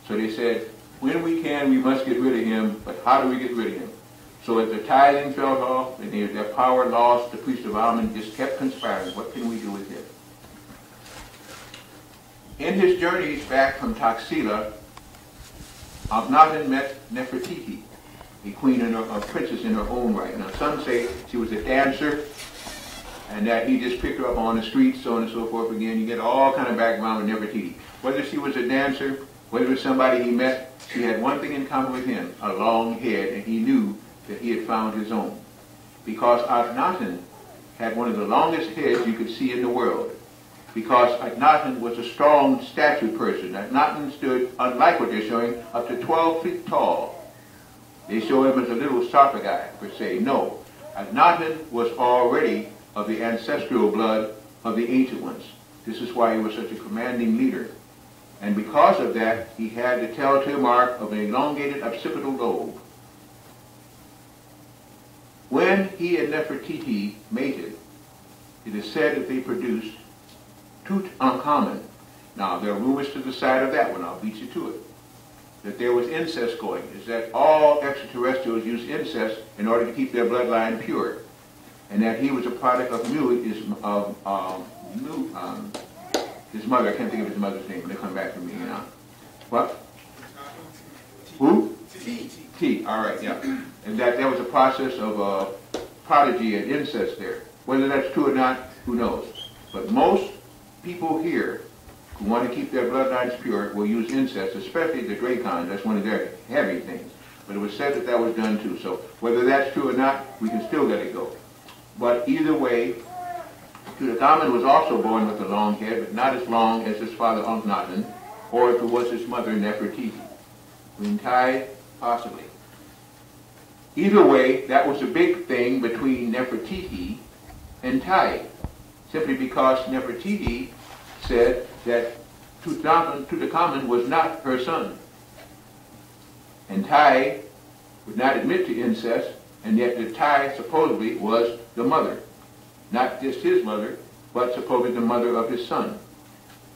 So they said, when we can, we must get rid of him, but how do we get rid of him? So as the tithing fell off and their power lost, the priest of Amun just kept conspiring. What can we do with him? In his journeys back from Taxila, Akhenaten met Nefertiti, a queen and a princess in her own right. Now some say she was a dancer, and that he just picked her up on the streets, so on and so forth again. You get all kind of background with Nefertiti. Whether she was a dancer, whether it was somebody he met, she had one thing in common with him, a long head, and he knew that he had found his own. Because Akhenaten had one of the longest heads you could see in the world. Because Akhenaten was a strong statued person. Akhenaten stood, unlike what they're showing, up to 12 feet tall. They show him as a little sarcophagi, per se. No. Akhenaten was already of the ancestral blood of the ancient ones. This is why he was such a commanding leader. And because of that, he had the telltale mark of an elongated occipital lobe. When he and Nefertiti mated, it is said that they produced Tutankhamun. Now, there are rumors to the side of that one. I'll beat you to it. That there was incest going. Is that all extraterrestrials use incest in order to keep their bloodline pure. And that he was a product of his mother. I can't think of his mother's name. They'll come back to me now. What? Who? T. All right, yeah. And that there was a process of prodigy and incest there. Whether that's true or not, who knows? But most people here who want to keep their bloodlines pure will use incest, especially the Dracons. That's one of their heavy things. But it was said that that was done too. So whether that's true or not, we can still let it go. But either way, Tutankhamun was also born with a long head, but not as long as his father Akhenaten, or if it was his mother Nefertiti. Queen possibly. Either way, that was a big thing between Nefertiti and Tai, simply because Nefertiti said that Tutankhamun was not her son. And Tai would not admit to incest, and yet the Tai supposedly was the mother. Not just his mother, but supposedly the mother of his son.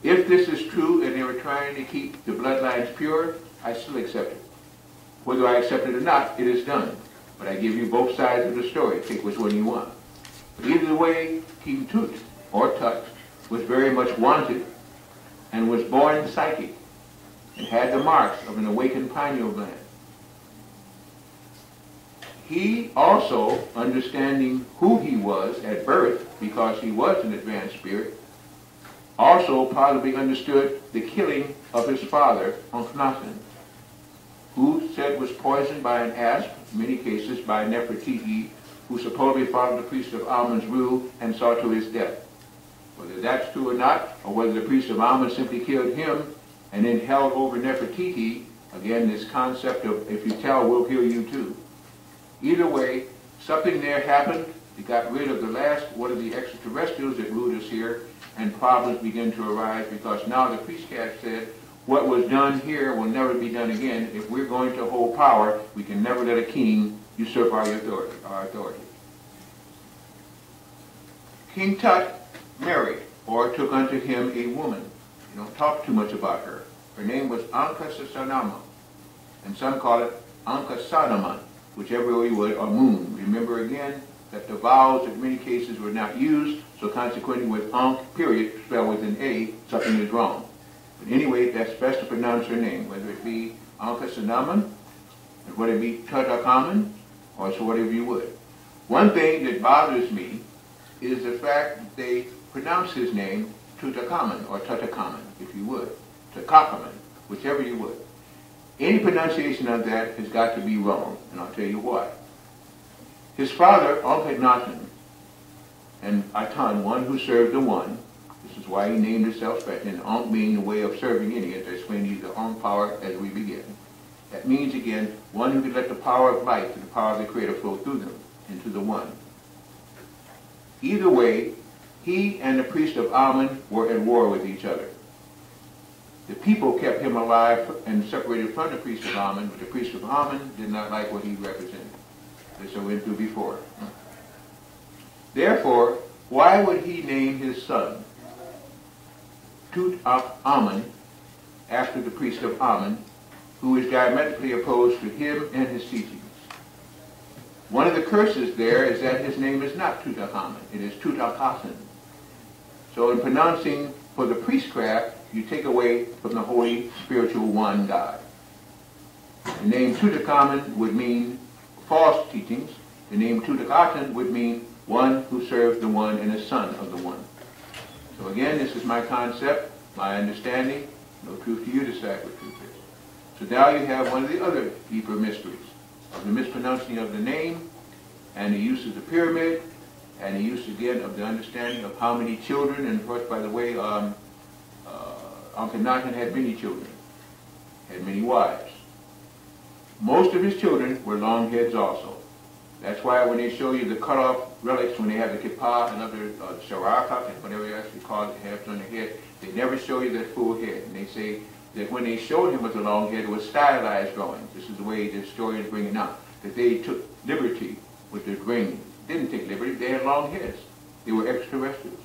If this is true and they were trying to keep the bloodlines pure, I still accept it. Whether I accept it or not, it is done. But I give you both sides of the story. Take which one you want. But either way, King Tut, or Tut, was very much wanted and was born psychic and had the marks of an awakened pineal gland. He also, understanding who he was at birth, because he was an advanced spirit, also probably understood the killing of his father, Akhenaten, who said was poisoned by an asp, in many cases by Nefertiti, who supposedly followed the priest of Amun's rule and saw to his death. Whether that's true or not, or whether the priest of Amun simply killed him and then held over Nefertiti, again, this concept of if you tell, we'll kill you too. Either way, something there happened. It got rid of the last one of the extraterrestrials that ruled us here, and problems began to arise because now the priest caste said, what was done here will never be done again. If we're going to hold power, we can never let a king usurp our authority. King Tut married, or took unto him a woman. You don't talk too much about her. Her name was Ankhesenama, and some call it Ankhesenama, whichever way you would, or moon. Remember again that the vowels in many cases were not used, so consequently with Ankh, period, spelled with an A, something is wrong. But anyway, that's best to pronounce her name, whether it be Ankhesenama, or whether it be Tutankhamun, or so whatever you would. One thing that bothers me is the fact that they pronounce his name Tutankhamun, or Tutankhamun, if you would. Tutankhamun, whichever you would. Any pronunciation of that has got to be wrong, and I'll tell you why. His father, Akhenaten, and Atan, one who served the one, this is why he named himself special, and Ankh being the way of serving any, to explain to you the Ankh power as we begin. That means, again, one who could let the power of life and the power of the Creator flow through them into the one. Either way, He and the priest of Amun were at war with each other. The people kept him alive and separated from the priest of Amun, but the priest of Amun did not like what he represented. This I went through before. Therefore, why would he name his son Tut-Amun after the priest of Amun, who is diametrically opposed to him and his teachings? One of the curses there is that his name is not Tutankhamun, it is Tutankhaten. So in pronouncing for the priestcraft, you take away from the holy, spiritual one God. The name Tutankhamun would mean false teachings. The name Tutankhaten would mean one who serves the one and is son of the one. So again, this is my concept, my understanding. No truth to you, decide what truth is. So now you have one of the other deeper mysteries of the mispronouncing of the name and the use of the pyramid and the use again of the understanding of how many children. And of course, by the way, Akhenaten had many children, had many wives. Most of his children were long heads also. That's why when they show you the cut-off relics, when they have the kippah and other sharakat and whatever you actually call it, have on their head, they never show you that full head. And they say that when they showed him with the long head, it was stylized drawings. This is the way the historians bring it out, that they took liberty with the ring. Didn't take liberty, they had long heads. They were extraterrestrials.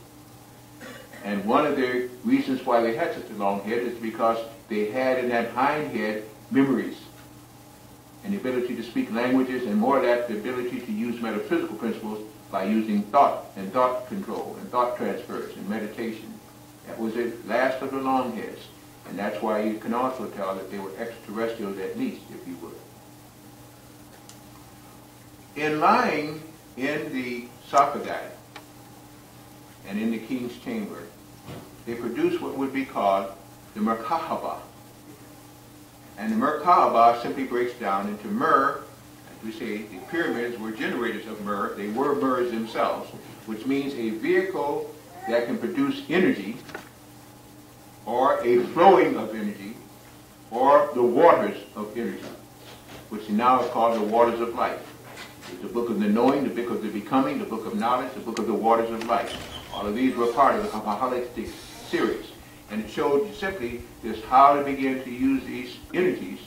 And one of the reasons why they had such a long head is because they had in that hind head memories and the ability to speak languages, and more of that, the ability to use metaphysical principles by using thought and thought control and thought transfers and meditation. That was the last of the long heads. And that's why you can also tell that they were extraterrestrials at least, if you would. In lying in the sarcophagi and in the king's chamber, they produced what would be called the Merkaba. And the Merkaba simply breaks down into myrrh. As we say, the pyramids were generators of myrrh. They were myrrhs themselves, which means a vehicle that can produce energy, or a flowing of energy, or the waters of energy, which now is called the waters of life. It's the book of the knowing, the book of the becoming, the book of knowledge, the book of the waters of life. All of these were part of the holistic series. And it showed you simply just how to begin to use these energies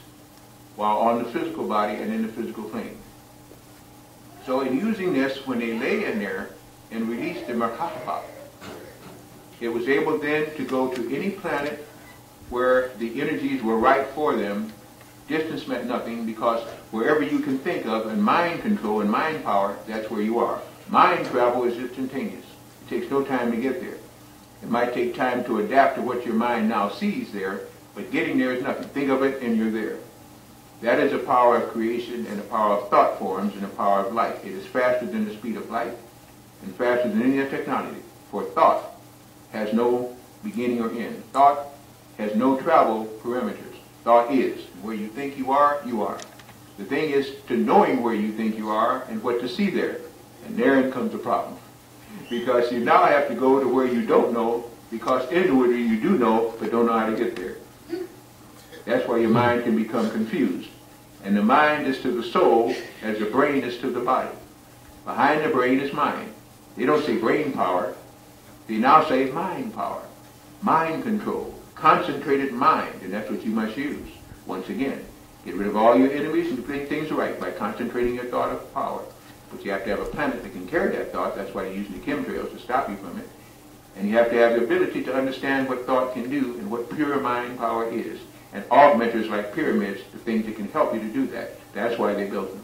while on the physical body and in the physical plane. So in using this, when they lay in there and released the Merkaba, it was able then to go to any planet where the energies were right for them. Distance meant nothing, because wherever you can think of in mind control and mind power, that's where you are. Mind travel is instantaneous. It takes no time to get there. It might take time to adapt to what your mind now sees there, but getting there is nothing. Think of it and you're there. That is a power of creation and a power of thought forms and a power of light. It is faster than the speed of light and faster than any other technology. For thought has no beginning or end. Thought has no travel parameters. Thought is. Where you think you are, you are. The thing is to knowing where you think you are and what to see there. And therein comes the problem. Because you now have to go to where you don't know, because inwardly you do know, but don't know how to get there. That's why your mind can become confused. And the mind is to the soul as the brain is to the body. Behind the brain is mind. They don't say brain power. They now say mind power. Mind control. Concentrated mind. And that's what you must use. Once again, get rid of all your enemies and think things right by concentrating your thought of power. But you have to have a planet that can carry that thought. That's why you're using the chemtrails to stop you from it. And you have to have the ability to understand what thought can do and what pure mind power is. And augmenters like pyramids, the things that can help you to do that. That's why they built them.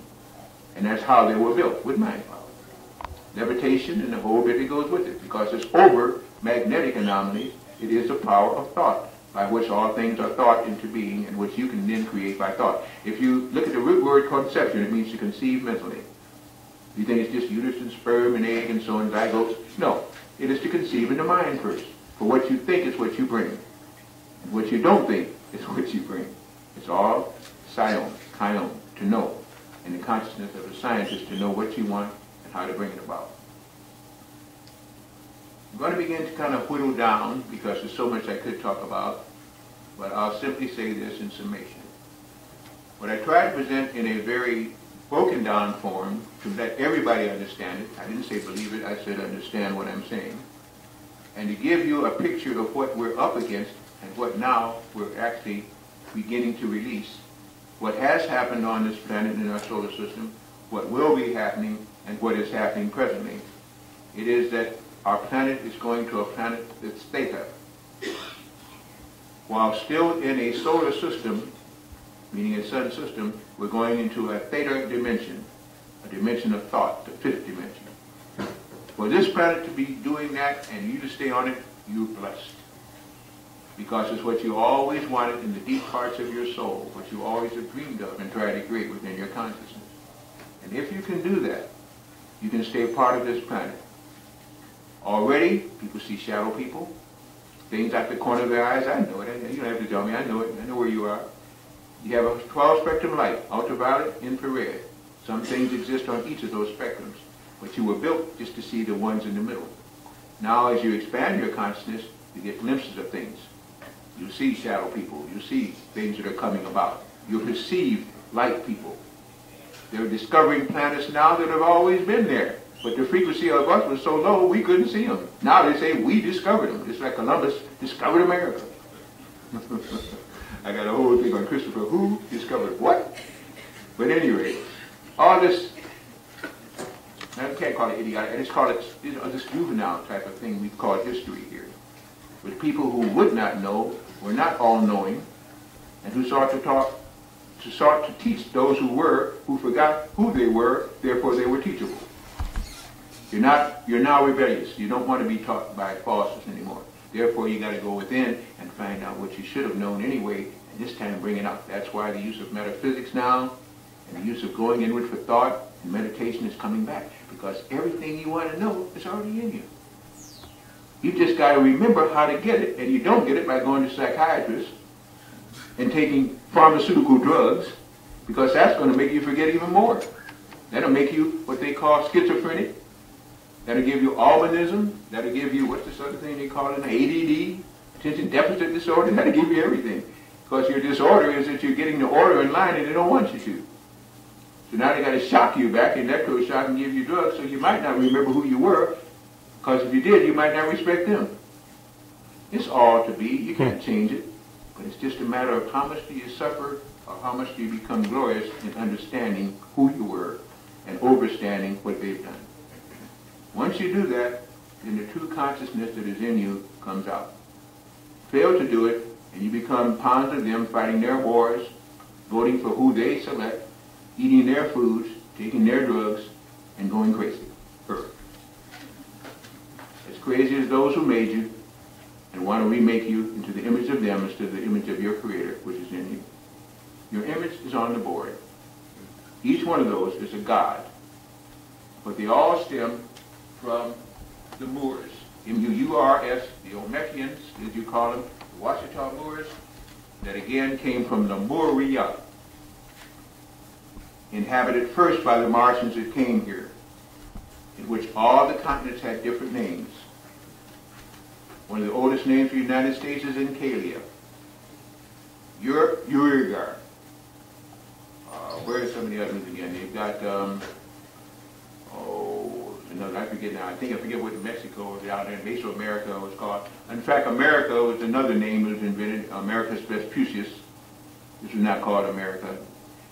And that's how they were built, with mind power. Levitation and the whole bit that goes with it. Because it's over magnetic anomalies, it is the power of thought, by which all things are thought into being, and which you can then create by thought. If you look at the root word conception, it means to conceive mentally. You think it's just uterus and sperm and egg and so on, zygotes? No. It is to conceive in the mind first. For what you think is what you bring. And what you don't think is what you bring. It's all psion, kion, to know. And the consciousness of the scientist to know what you want and how to bring it about. I'm going to begin to kind of whittle down, because there's so much I could talk about, but I'll simply say this in summation. What I try to present in a very broken down form to let everybody understand it. I didn't say believe it, I said understand what I'm saying. and to give you a picture of what we're up against and what now we're actually beginning to release. What has happened on this planet in our solar system, what will be happening, and what is happening presently. It is that our planet is going to a planet that's theta. While still in a solar system, meaning a sun system, we're going into a theta dimension, a dimension of thought, the fifth dimension. For this planet to be doing that and you to stay on it, you're blessed. Because it's what you always wanted in the deep parts of your soul, what you always have dreamed of and tried to create within your consciousness. And if you can do that, you can stay part of this planet. Already, people see shadow people, things like the corner of their eyes. I know it. You don't have to tell me. I know it. I know where you are. You have a 12 spectrum light, ultraviolet, infrared. Some things exist on each of those spectrums, but you were built just to see the ones in the middle. Now, as you expand your consciousness, you get glimpses of things. You see shadow people. You see things that are coming about. You perceive light people. They're discovering planets now that have always been there. But the frequency of us was so low, we couldn't see them. Now they say we discovered them. It's like Columbus discovered America. I got a whole thing on Christopher. Who discovered what? But anyway, all this, I can't call it idiotic. I just call it this juvenile type of thing we call history here. With people who would not know, were not all-knowing, and who sought to teach those who forgot who they were, therefore they were teachable. You're now rebellious. You don't want to be taught by falseness anymore. Therefore, you got to go within and find out what you should have known anyway, and this time bring it out. That's why the use of metaphysics now, and the use of going inward for thought and meditation is coming back, because everything you want to know is already in you. You just got to remember how to get it, and you don't get it by going to psychiatrists and taking pharmaceutical drugs, because that's going to make you forget even more. That'll make you what they call schizophrenic. That'll give you albinism. That'll give you, what's this other thing they call it, ADD, attention deficit disorder. That'll give you everything. Because your disorder is that you're getting the order in line and they don't want you to. So now they got to shock you back, electroshock, and give you drugs, so you might not remember who you were, because if you did, you might not respect them. It's all to be. You can't change it. But it's just a matter of how much do you suffer, or how much do you become glorious in understanding who you were and overstanding what they've done. Once you do that, then the true consciousness that is in you comes out. Fail to do it, and you become pawns of them, fighting their wars, voting for who they select, eating their foods, taking their drugs, and going crazy. As crazy as those who made you and want to remake you into the image of them instead of the image of your Creator, which is in you. Your image is on the board. Each one of those is a god. But they all stem from the Moors. M-U-U-R-S, the Olmekians, as you call them, the Washita Moors, that again came from Lemuria, inhabited first by the Martians that came here, in which all the continents had different names. One of the oldest names for the United States is Encalia. Europe, Urigar. Where are some of the others again? They've got, I forget now. I forget what Mexico was out there. Mesoamerica was called. In fact, America was another name that was invented. Americus Vespucius. This was not called America.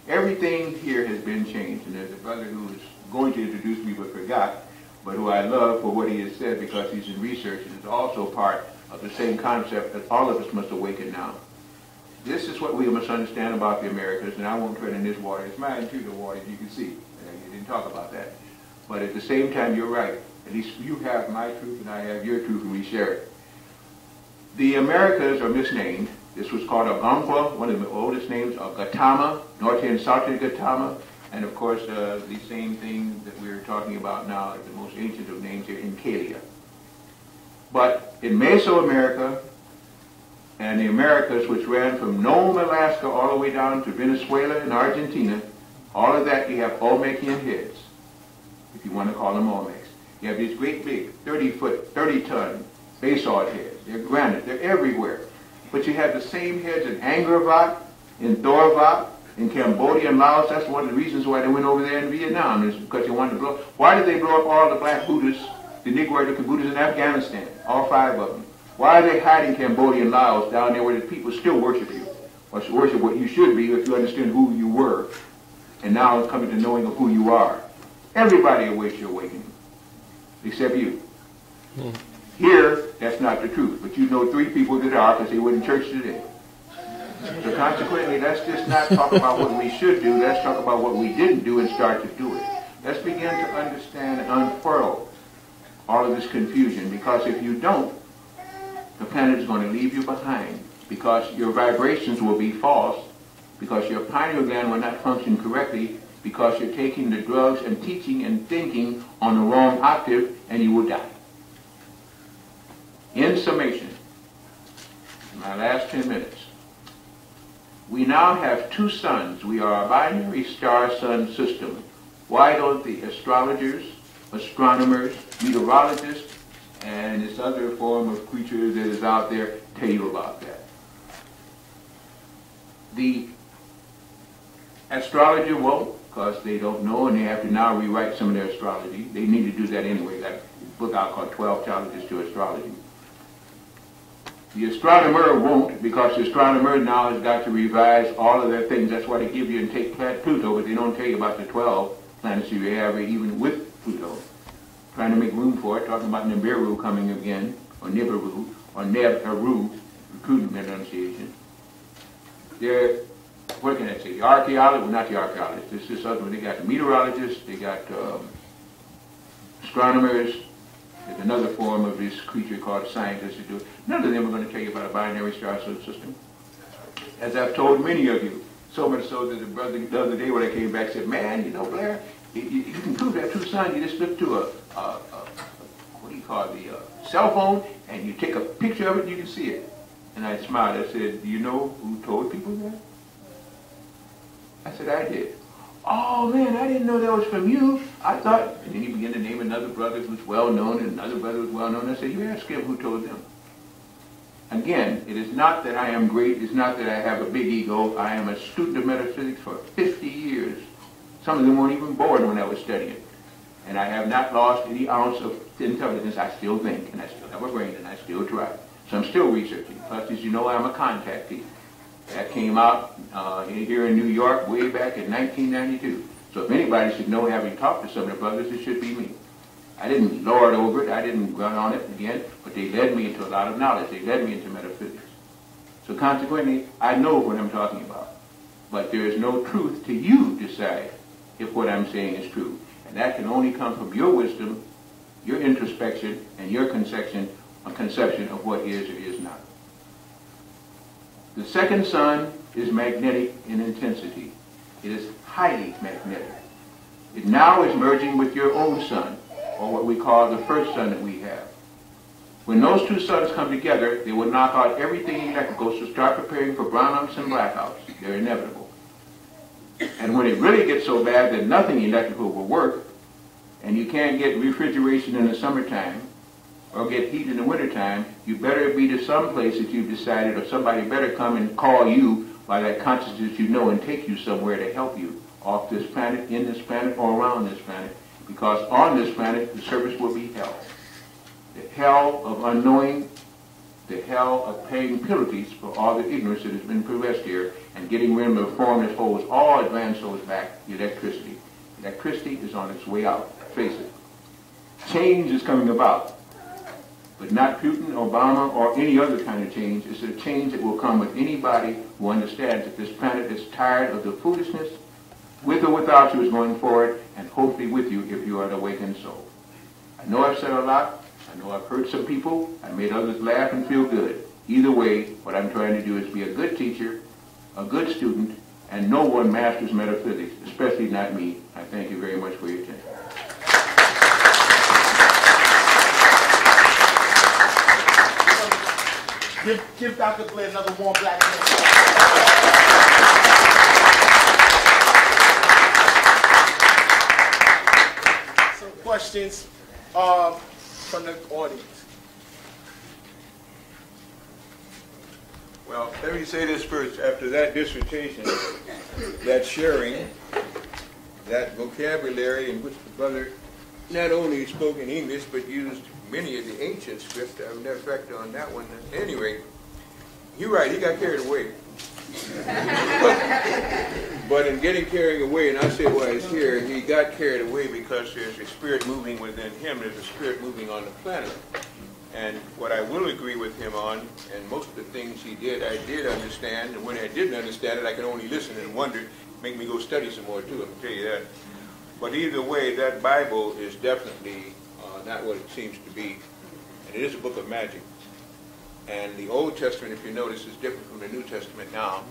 Everything here has been changed. And there's a brother who was going to introduce me but forgot, but who I love for what he has said because he's in research and is also part of the same concept that all of us must awaken now. This is what we must understand about the Americas, and I won't tread in this water. It's mine too, the water, as you can see. You didn't talk about that. But at the same time, you're right. At least you have my truth and I have your truth, and we share it. The Americas are misnamed. This was called Algonquin, one of the oldest names, Gautama, Norte and South Gautama, and of course the same thing that we're talking about now, the most ancient of names here, Encalia. But in Mesoamerica and the Americas, which ran from Nome, Alaska, all the way down to Venezuela and Argentina, all of that you have Olmekian heads, if you want to call them Olmecs. You have these great big 30-foot, 30-ton basalt heads. They're granite. They're everywhere. But you have the same heads in Angkor Wat, in Thor Wat, in Cambodia and Laos. That's one of the reasons why they went over there in Vietnam, is because they wanted to blow. Why did they blow up all the black Buddhists the Negroid and Buddhists in Afghanistan, all 5 of them? Why are they hiding Cambodia and Laos down there where the people still worship you? Or worship what you should be if you understand who you were, and now coming to knowing of who you are. Everybody awaits your awakening, except you. Here, that's not the truth, but you know 3 people that are because they were in church today. So consequently, let's just not talk about what we should do, let's talk about what we didn't do and start to do it. Let's begin to understand and unfurl all of this confusion, because if you don't, the planet is going to leave you behind, because your vibrations will be false, because your pineal gland will not function correctly, because you're taking the drugs and teaching and thinking on the wrong octave, and you will die. In summation, in my last 10 minutes, we now have 2 suns. We are a binary star-sun system. Why don't the astrologers, astronomers, meteorologists, and this other form of creature that is out there tell you about that? The astrologer won't, because they don't know, and they have to now rewrite some of their astrology. They need to do that anyway. That book out called 12 Challenges to Astrology. The astronomer won't, because the astronomer now has got to revise all of their things. That's why they give you and take Pluto, but they don't tell you about the 12 planets you have, even with Pluto. Trying to make room for it, talking about Nibiru coming again, or Nibiru, or Neb-Haru, recruitment pronunciation. They're, what can I say, the archaeologists, well, not the archaeologists, this is other one. They got the meteorologists, they got astronomers, there's another form of this creature called scientists who do it. None of them are going to tell you about a binary star system. As I've told many of you, so much so that the brother the other day when I came back said, man, you know, Blair, you can prove that 2 suns. You just look to what do you call it, the cell phone, and you take a picture of it and you can see it. And I smiled. I said, do you know who told people that? I said, I did. Oh man, I didn't know that was from you. I thought, and then he began to name another brother who's well known, and another brother who's well known. I said, you ask him who told them. Again, it is not that I am great, it's not that I have a big ego. I am a student of metaphysics for 50 years. Some of them weren't even born when I was studying. And I have not lost any ounce of intelligence. I still think, and I still have a brain, and I still try. So I'm still researching. Plus, as you know, I'm a contactee. That came out here in New York way back in 1992. So if anybody should know, having talked to some of the brothers, it should be me. I didn't lord over it, I didn't run on it again, but they led me into a lot of knowledge. They led me into metaphysics. So consequently, I know what I'm talking about. But there is no truth to you decide if what I'm saying is true. And that can only come from your wisdom, your introspection, and your conception of what is or is not. The second sun is magnetic in intensity. It is highly magnetic. It now is merging with your own sun, or what we call the first sun that we have. When those 2 suns come together, they will knock out everything electrical, so start preparing for brownouts and blackouts. They're inevitable. And when it really gets so bad that nothing electrical will work, and you can't get refrigeration in the summertime, or get heat in the wintertime, you better be to some place that you've decided, or somebody better come and call you by that consciousness you know and take you somewhere to help you off this planet, in this planet, or around this planet. Because on this planet, the service will be hell. The hell of unknowing, the hell of paying penalties for all the ignorance that has been possessed here, and getting rid of the form that holds all advanced souls back, electricity. Electricity is on its way out, face it. Change is coming about. But not Putin, Obama, or any other kind of change. It's a change that will come with anybody who understands that this planet is tired of the foolishness, with or without you, is going forward, and hopefully with you if you are an awakened soul. I know I've said a lot. I know I've hurt some people. I made others laugh and feel good. Either way, what I'm trying to do is be a good teacher, a good student, and no one masters metaphysics, especially not me. I thank you very much for your attention. Give Dr. Blair another warm black hand. Some questions from the audience. Well, let me say this first. After that dissertation, that sharing, that vocabulary in which the brother not only spoke in English, but used many of the ancient scripts. I have no effect on that one. At any rate, you're right, he got carried away. But in getting carried away, and I say why he's here, he got carried away because there's a spirit moving within him, there's a spirit moving on the planet. And what I will agree with him on, and most of the things he did, I did understand, and when I didn't understand it, I could only listen and wonder, make me go study some more too, I can tell you that. But either way, that Bible is definitely not what it seems to be, and it is a book of magic. And the Old Testament, if you notice, is different from the New Testament now.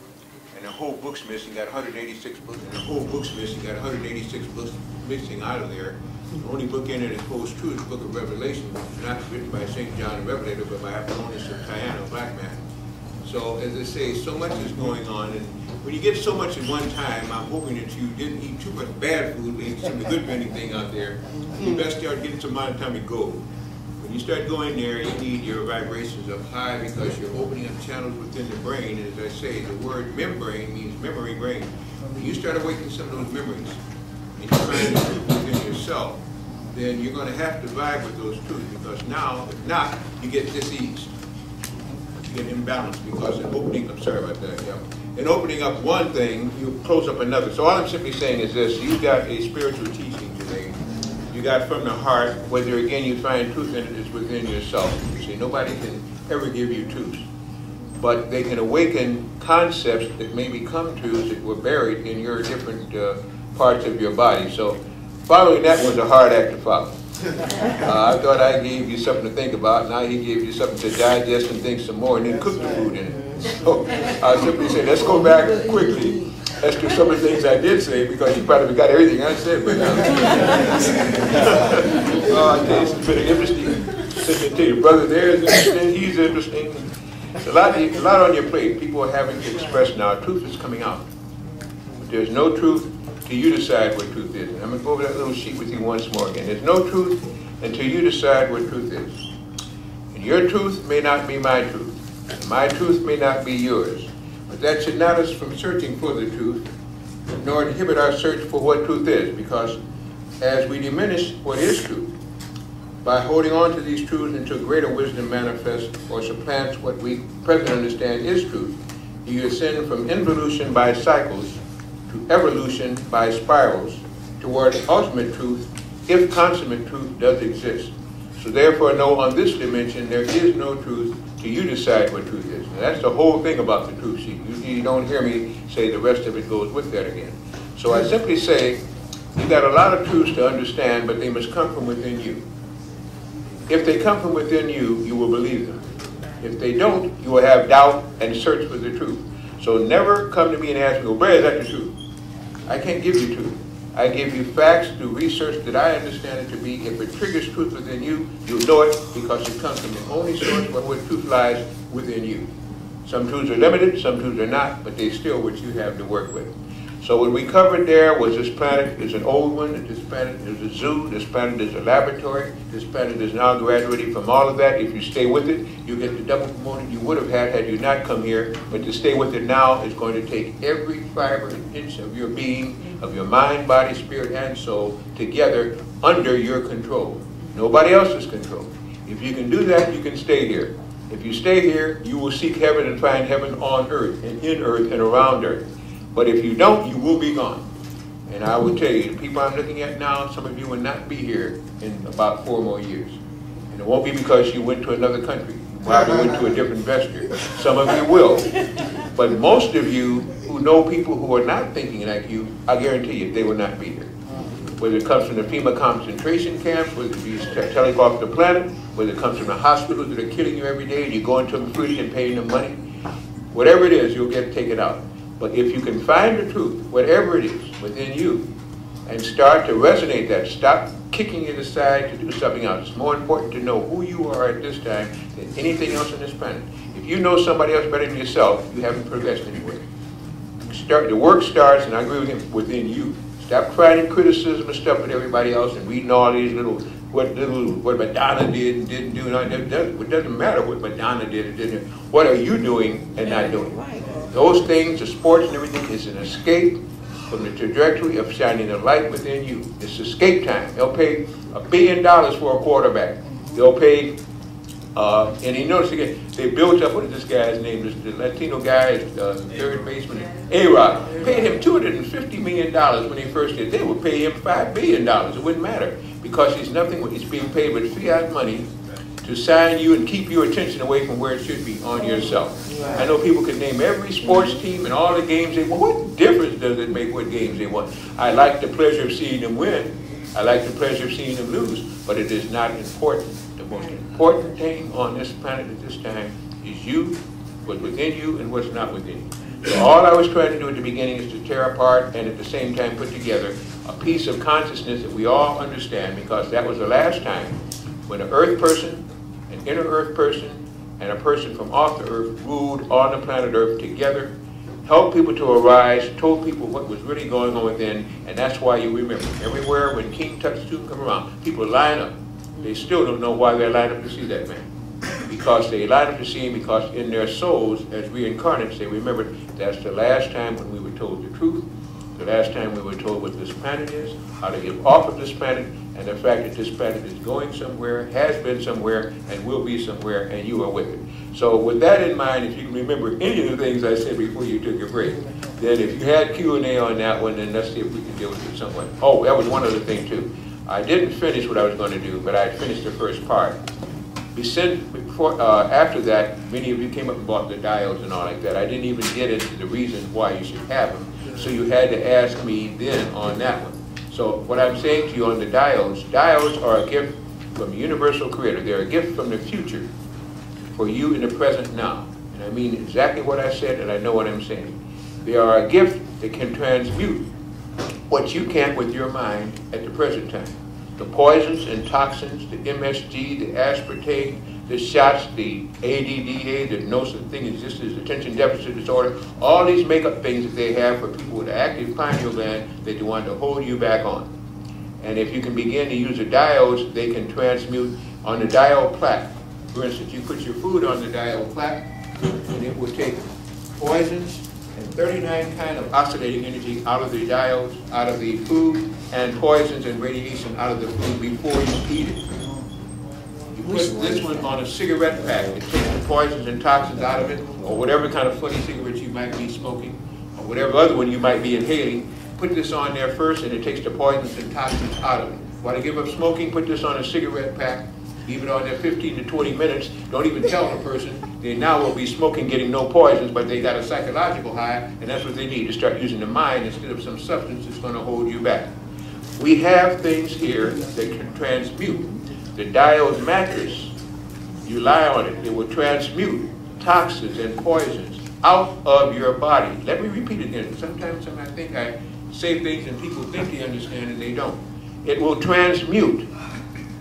And the whole book's missing, got 186 books, and the whole book's missing, got 186 books missing out of there. The only book in it that holds true is the book of Revelation, which is not written by St. John the Revelator, but by Apollonius of Tyana, a black man. So, as I say, so much is going on, and when you get so much at one time, I'm hoping that you didn't eat too much bad food, but some of the good vending thing out there. You best start getting some monatomic gold. When you start going there, you need your vibrations up high because you're opening up channels within the brain. And as I say, the word membrane means memory brain. When you start awakening some of those memories and you find the truth within yourself, then you're going to have to vibe with those truths because now, if not, you get diseased. You get imbalanced because in opening, I'm sorry about that, yeah. In opening up one thing, you close up another. So all I'm simply saying is this, you got a spiritual teaching today. You got from the heart, whether again you find truth in it is within yourself. You see, nobody can ever give you truth. But they can awaken concepts that may become truths that were buried in your different parts of your body. So following that was a hard act to follow. I thought I gave you something to think about. Now he gave you something to digest and think some more and then cook the food in it. So I simply say, let's go back quickly as to some of the things I did say because you probably got everything I said by now. It's been interesting. To tell you, brother there is interesting, he's interesting. It's a lot on your plate. People are having to express now. Truth is coming out. But there's no truth till you decide what truth is. And I'm going to go over that little sheet with you once more again. There's no truth until you decide what truth is. And your truth may not be my truth. And my truth may not be yours. But that should not us from searching for the truth, nor inhibit our search for what truth is. Because as we diminish what is truth, by holding on to these truths until greater wisdom manifests or supplants what we presently understand is truth, you ascend from involution by cycles to evolution by spirals toward ultimate truth, if consummate truth does exist. So therefore, know on this dimension there is no truth till you decide what truth is. And that's the whole thing about the truth sheet. You don't hear me say the rest of it goes with that again. So I simply say, you've got a lot of truths to understand, but they must come from within you. If they come from within you, you will believe them. If they don't, you will have doubt and search for the truth. So never come to me and ask me, well, Blair, is that the truth? I can't give you truth. I give you facts through research that I understand it to be. If it triggers truth within you, you'll know it because it comes from the only source where truth lies within you. Some truths are limited, some truths are not, but they're still what you have to work with. So what we covered there was this planet is an old one, this planet is a zoo, this planet is a laboratory, this planet is now graduating from all of that. If you stay with it, you get the double promotion you would have had you not come here. But to stay with it now is going to take every fiber and inch of your being, of your mind, body, spirit, and soul together under your control. Nobody else's control. If you can do that, you can stay here. If you stay here, you will seek heaven and find heaven on earth and in earth and around earth. But if you don't, you will be gone. And I will tell you, the people I'm looking at now, some of you will not be here in about 4 more years. And it won't be because you went to another country. You probably went to a different investor. Some of you will. But most of you who know people who are not thinking like you, I guarantee you, they will not be here. Whether it comes from the FEMA concentration camps, whether it be telling off the planet, whether it comes from the hospitals that are killing you every day and you go into them freely and paying them money, whatever it is, you'll get taken out. But if you can find the truth, whatever it is within you, and start to resonate that, stop kicking it aside to do something else. It's more important to know who you are at this time than anything else on this planet. If you know somebody else better than yourself, you haven't progressed anywhere. The work starts, and I agree with him, within you. Stop finding criticism and stuff with everybody else and reading all these what Madonna did and didn't do. It doesn't matter what Madonna did and didn't do. What are you doing and not doing? Those things, the sports and everything, is an escape from the trajectory of shining the light within you. It's escape time. They'll pay $1 billion for a quarterback. They'll pay, and you notice again, they built up, what is this guy's name? The Latino guy, third baseman, A-Rod. Paid him $250 million when he first did. They would pay him $5 billion. It wouldn't matter because he's nothing. He's being paid with fiat money to sign you and keep your attention away from where it should be, on yourself. I know people can name every sports team and all the games they won. What difference does it make what games they won? I like the pleasure of seeing them win. I like the pleasure of seeing them lose, but it is not important. The most important thing on this planet at this time is you, what's within you and what's not within you. So all I was trying to do at the beginning is to tear apart and at the same time put together a piece of consciousness that we all understand, because that was the last time when an earth person, an inner earth person, and a person from off the earth ruled on the planet Earth together, helped people to arise, told people what was really going on within, and that's why you remember. Everywhere when King Tut's tomb come around, people line up. They still don't know why they line up to see that man. Because they line up to see him because in their souls, as reincarnates, they remembered that's the last time when we were told the truth, the last time we were told what this planet is, how to get off of this planet, and the fact that this planet is going somewhere, has been somewhere, and will be somewhere, and you are with it. So with that in mind, if you can remember any of the things I said before you took your break, then if you had Q&A on that one, then let's see if we can deal with it somewhat. Oh, that was one other thing too. I didn't finish what I was going to do, but I finished the first part. After that, many of you came up and bought the diodes and all like that. I didn't even get into the reasons why you should have them. So you had to ask me then on that one. So what I'm saying to you on the diodes are a gift from the universal creator. They're a gift from the future for you in the present now. And I mean exactly what I said, and I know what I'm saying. They are a gift that can transmute what you can't with your mind at the present time. The poisons and toxins, the MSG, the aspartame, the shots, the ADDA, the no such thing exists as attention deficit disorder, all these makeup things that they have for people with an active pineal gland that they want to hold you back on. And if you can begin to use the diodes, they can transmute on the diode plaque. For instance, you put your food on the diode plaque, and it will take poisons and 39 kind of oscillating energy out of the diodes, out of the food, and poisons and radiation out of the food before you eat it. You put this one on a cigarette pack. It takes the poisons and toxins out of it, or whatever kind of funny cigarettes you might be smoking, or whatever other one you might be inhaling. Put this on there first, and it takes the poisons and toxins out of it. Want to give up smoking? Put this on a cigarette pack. Leave it on there 15 to 20 minutes. Don't even tell the person. They now will be smoking, getting no poisons, but they got a psychological high, and that's what they need, to start using the mind instead of some substance that's going to hold you back. We have things here that can transmute. The diode mattress, you lie on it, it will transmute toxins and poisons out of your body. Let me repeat it again. Sometimes I think I say things and people think they understand and they don't. It will transmute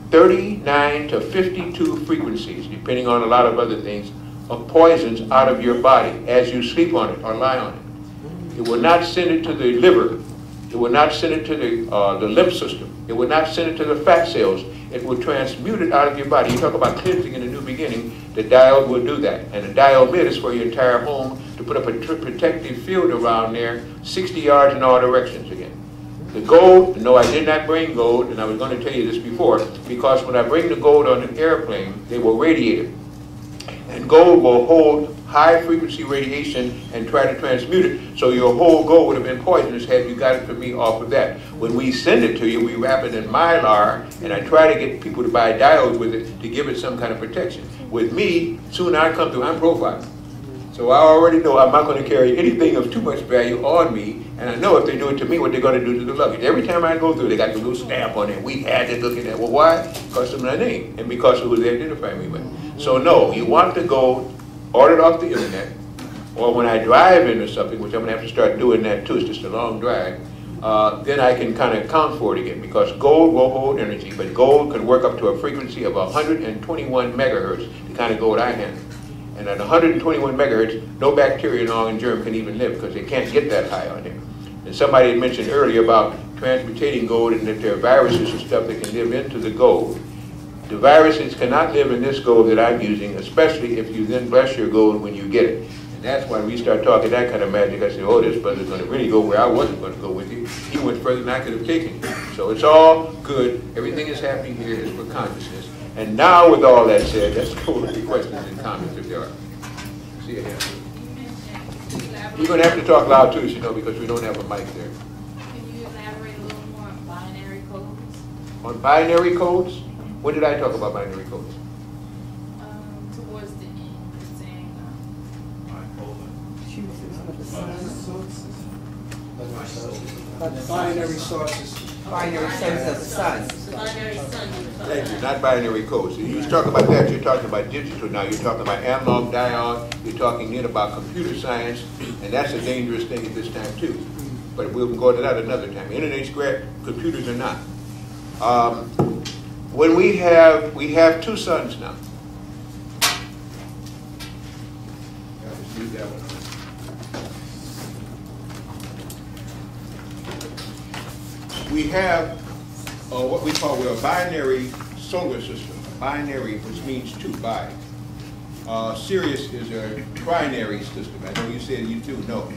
39 to 52 frequencies, depending on a lot of other things, of poisons out of your body as you sleep on it or lie on it. It will not send it to the liver. It will not send it to the lymph system. It will not send it to the fat cells. It will transmute it out of your body. You talk about cleansing in a new beginning, the diode will do that. And the diode mid is for your entire home to put up a protective field around there, 60 yards in all directions again. The gold, no, I did not bring gold, and I was going to tell you this before, because when I bring the gold on an airplane, they will radiate it. And gold will hold high frequency radiation and try to transmute it, so your whole gold would have been poisonous had you got it from me off of that. When we send it to you, we wrap it in Mylar, and I try to get people to buy diodes with it to give it some kind of protection. With me, soon I come through, I'm profiled. So I already know I'm not going to carry anything of too much value on me, and I know if they do it to me, what they're going to do to the luggage. Every time I go through, they got the little stamp on it. We had to look at that. Well, why? Because of my name and because of who they identify me with. So no, you want to go order it off the internet, or when I drive into something, which I'm going to have to start doing that too, it's just a long drive, then I can kind of account for it again, because gold will hold energy, but gold can work up to a frequency of 121 megahertz, the kind of gold I handle. And at 121 megahertz, no bacteria and germ can even live, because they can't get that high on there. And somebody had mentioned earlier about transmutating gold, and that there are viruses and stuff that can live into the gold. The viruses cannot live in this gold that I'm using, especially if you then bless your gold when you get it. And that's when we start talking that kind of magic. I said, oh, this brother's going to really go where I wasn't going to go with you. He went further than I could have taken him. So it's all good. Everything is happening here is for consciousness. And now, with all that said, let's go with the questions and comments if there are. See you here. You're going to have to talk loud too, you know, because we don't have a mic there. Can you elaborate a little more on binary codes? On binary codes? When did I talk about binary codes? Towards the end, you're saying binary sources. Binary sons of the sun. binary sun. Thank you, not binary codes. So you talk about that, you're talking about digital now. You're talking about analog diode. You're talking then about computer science, and that's a dangerous thing at this time too. But we'll go to that another time. Internet's great, computers are not. When we have two suns now. I'll just leave that one on. We have what we call a binary solar system. Binary, which means two, bi. Sirius is a trinary system. I know you said you do. No,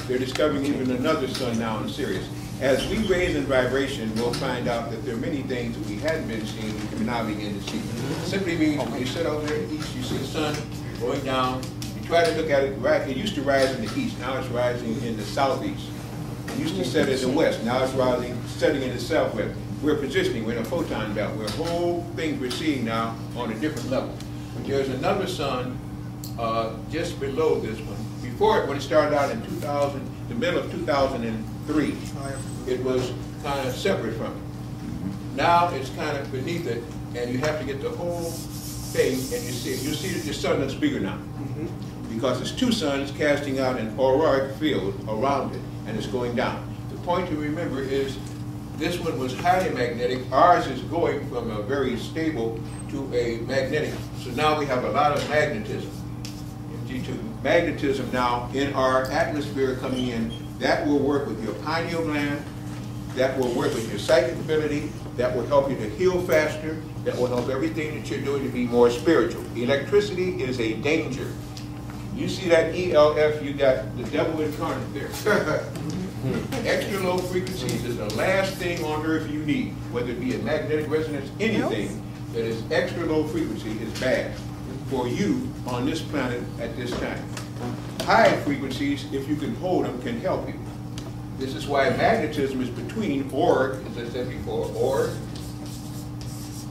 they're discovering even another sun now in Sirius. As we raise in vibration, we'll find out that there are many things that we hadn't been seeing, we can now begin to see. It simply means when you sit over there in the east, you see the sun going down. You try to look at it, it used to rise in the east, now it's rising in the southeast. It used to set in the west, now it's setting in the southwest. We're positioning, we're in a photon belt. We're whole things we're seeing now on a different level. But there's another sun just below this one. Before it, when it started out in the middle of 2003, it was kind of separate from it. Now it's kind of beneath it, and you have to get the whole thing, and you see that your sun looks bigger now. Because it's two suns casting out an auroric field around it, and it's going down. The point to remember is this one was highly magnetic. Ours is going from a very stable to a magnetic. So now we have a lot of magnetism. Due to magnetism now in our atmosphere coming in, that will work with your pineal gland, that will work with your psychic ability, that will help you to heal faster, that will help everything that you're doing to be more spiritual. Electricity is a danger. You see that ELF, you got the devil incarnate there. Extra low frequencies is the last thing on earth you need, whether it be a magnetic resonance, anything that is extra low frequency is bad for you on this planet at this time. High frequencies, if you can hold them, can help you. This is why magnetism is between org, as I said before, org,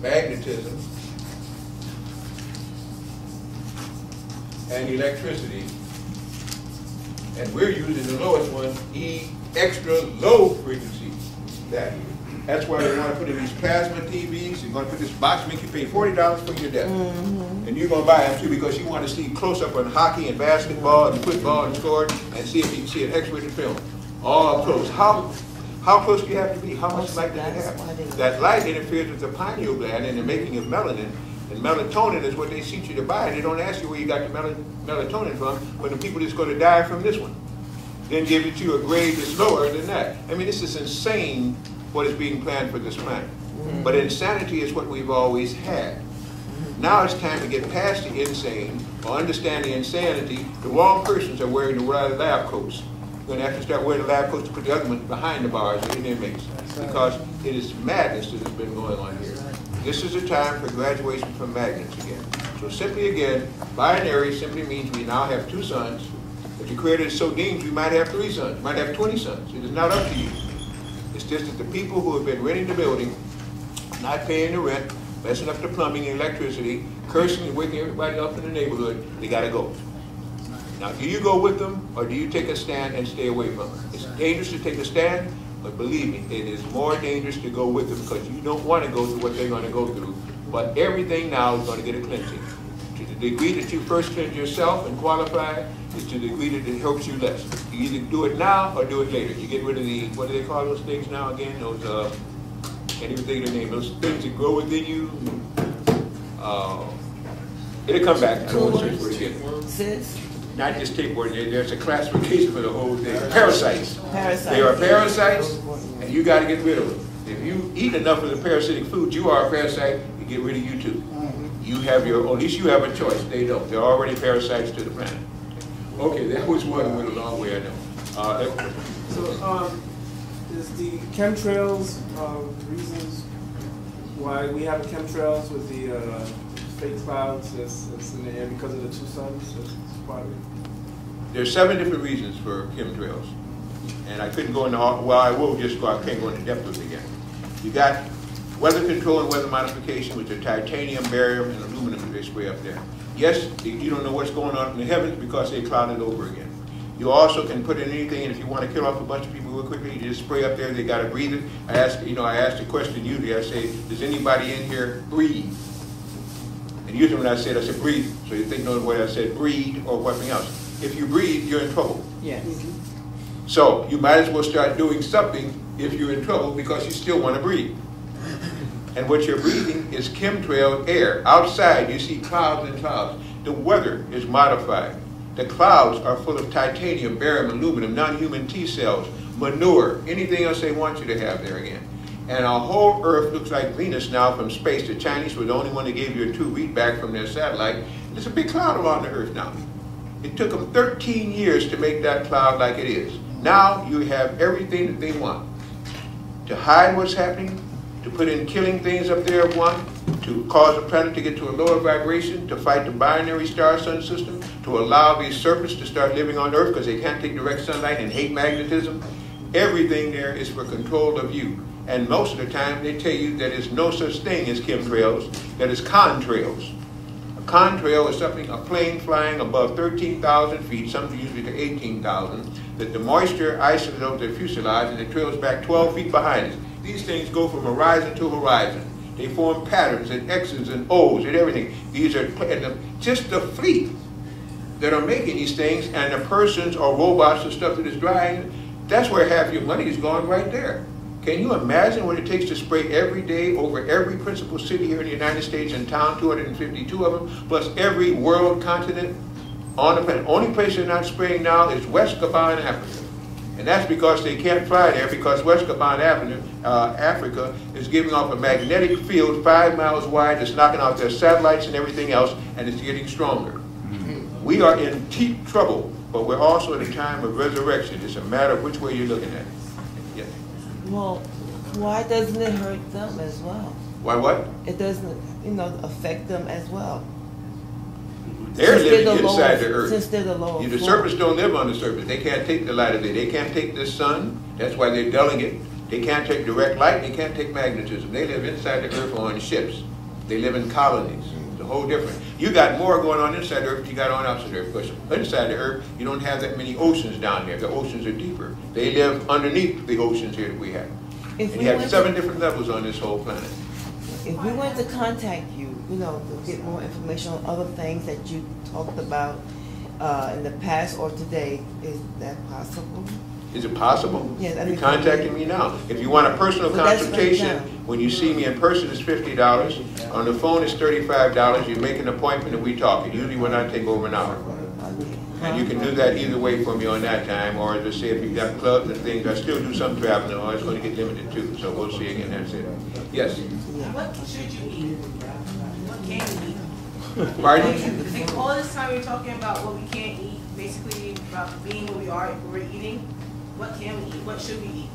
magnetism, and electricity. And we're using the lowest one, E, extra low frequency. That's why they want to put in these plasma TVs. You're going to put this box, make you pay $40 for your death. And you're going to buy them too because you want to see close up on hockey and basketball and football and sport and see if you can see an X-rated film. All close. How close do you have to be? How much light does it have? That light interferes with the pineal gland and the making of melanin. And melatonin is what they teach you to buy. They don't ask you where you got the melatonin from, but the people that's going to die from this one. Then give it to you a grade that's lower than that. I mean, this is insane what is being planned for this planet. But insanity is what we've always had. Now it's time to get past the insane or understand the insanity. The wrong persons are wearing the lab coats. You're going to have to start wearing the lab coats to put the other ones behind the bars in inmates because it is madness that has been going on here. This is a time for graduation from magnets again. So simply again, binary simply means we now have two suns. If the Creator so deems, we might have 3 suns, might have 20 suns. It is not up to you. It's just that the people who have been renting the building, not paying the rent, messing up the plumbing and electricity, cursing and waking everybody up in the neighborhood, they got to go. Now, do you go with them or do you take a stand and stay away from them? It's dangerous to take a stand, but believe me, it is more dangerous to go with them because you don't want to go through what they're going to go through. But everything now is going to get a cleansing. To the degree that you first cleanse yourself and qualify is to the degree that it helps you less. You either do it now or do it later. You get rid of the, what do they call those things now again? Those, can't even think of their name. Those things that grow within you. It'll come back. I don't want to search for it again. Not just tapeworm, there's a classification for the whole thing. Parasites. They are parasites, and you got to get rid of them. If you eat enough of the parasitic food, you are a parasite, you get rid of you too. You have your, at least you have a choice. They don't. They're already parasites to the planet. Okay, that was one went a long way, I know. So, is the chemtrails reasons why we have chemtrails with the fake clouds that's in the air because of the two suns? That's part of it. There's 7 different reasons for chemtrails. And I couldn't go into all, well, I will just go, I can't go into depth with it again. You got weather control and weather modification with the titanium, barium, and aluminum that they spray up there. Yes, you don't know what's going on in the heavens because they clouded over again. You also can put in anything, and if you want to kill off a bunch of people real quickly, you just spray up there, they got to breathe it. I asked a question usually, I say, does anybody in here breathe? And usually when I said breathe, so you think no way I said breathe or something else. If you breathe, you're in trouble. Yes. So you might as well start doing something if you're in trouble because you still want to breathe. And what you're breathing is chemtrail air. Outside, you see clouds and clouds. The weather is modified. The clouds are full of titanium, barium, aluminum, non-human T cells, manure, anything else they want you to have there again. And our whole Earth looks like Venus now from space. The Chinese were the only one that gave you a 2 read back from their satellite. There's a big cloud along the Earth now. It took them 13 years to make that cloud like it is. Now you have everything that they want. To hide what's happening, to put in killing things up there, to cause the planet to get to a lower vibration, to fight the binary star-sun system, to allow these serpents to start living on Earth because they can't take direct sunlight and hate magnetism. Everything there is for control of you. And most of the time they tell you that there's no such thing as chemtrails, that is contrails. A contrail is something, a plane flying above 13,000 feet, something usually to 18,000, that the moisture isolates over the fuselage and it trails back 12 feet behind it. These things go from horizon to horizon. They form patterns and X's and O's and everything. These are just the fleet that are making these things, and the persons or robots and stuff that is driving, that's where half your money is gone right there. Can you imagine what it takes to spray every day over every principal city here in the United States and town, 252 of them, plus every world continent on the planet? Only place they're not spraying now is West Gabon, Africa. And that's because they can't fly there because West Gabon, Africa is giving off a magnetic field 5 miles wide that's knocking out their satellites and everything else, and it's getting stronger. We are in deep trouble, but we're also at a time of resurrection. It's a matter of which way you're looking at it. Yeah. Well, why doesn't it hurt them as well? Why what? It doesn't, affect them as well. They're living inside the Earth. Since they're the lower The serpents don't live on the surface. They can't take the light of day. They can't take the sun. That's why they're dulling it. They can't take direct light. They can't take magnetism. They live inside the Earth on ships. They live in colonies. It's a whole different. You got more going on inside the Earth than you got on outside the Earth. Because inside the Earth, you don't have that many oceans down there. The oceans are deeper. They live underneath the oceans here that we have. We have 7 different levels on this whole planet. If we went to contact you, to get more information on other things that you talked about in the past or today, is that possible? Is it possible? Yes. You're contacting me now. If you want a personal consultation, when you see me in person, it's $50. On the phone, it's $35. You make an appointment and we talk. And usually when I take over an hour. And you can do that either way for me on that time, or just say if you've got clubs and things, I still do some traveling, or it's going to get limited too. So we'll see again. That's it. Yes. What should you eat? What can you eat? Pardon? Like all this time you're talking about what we can't eat, basically about being what we are, what we're eating. What can we eat? What should we eat?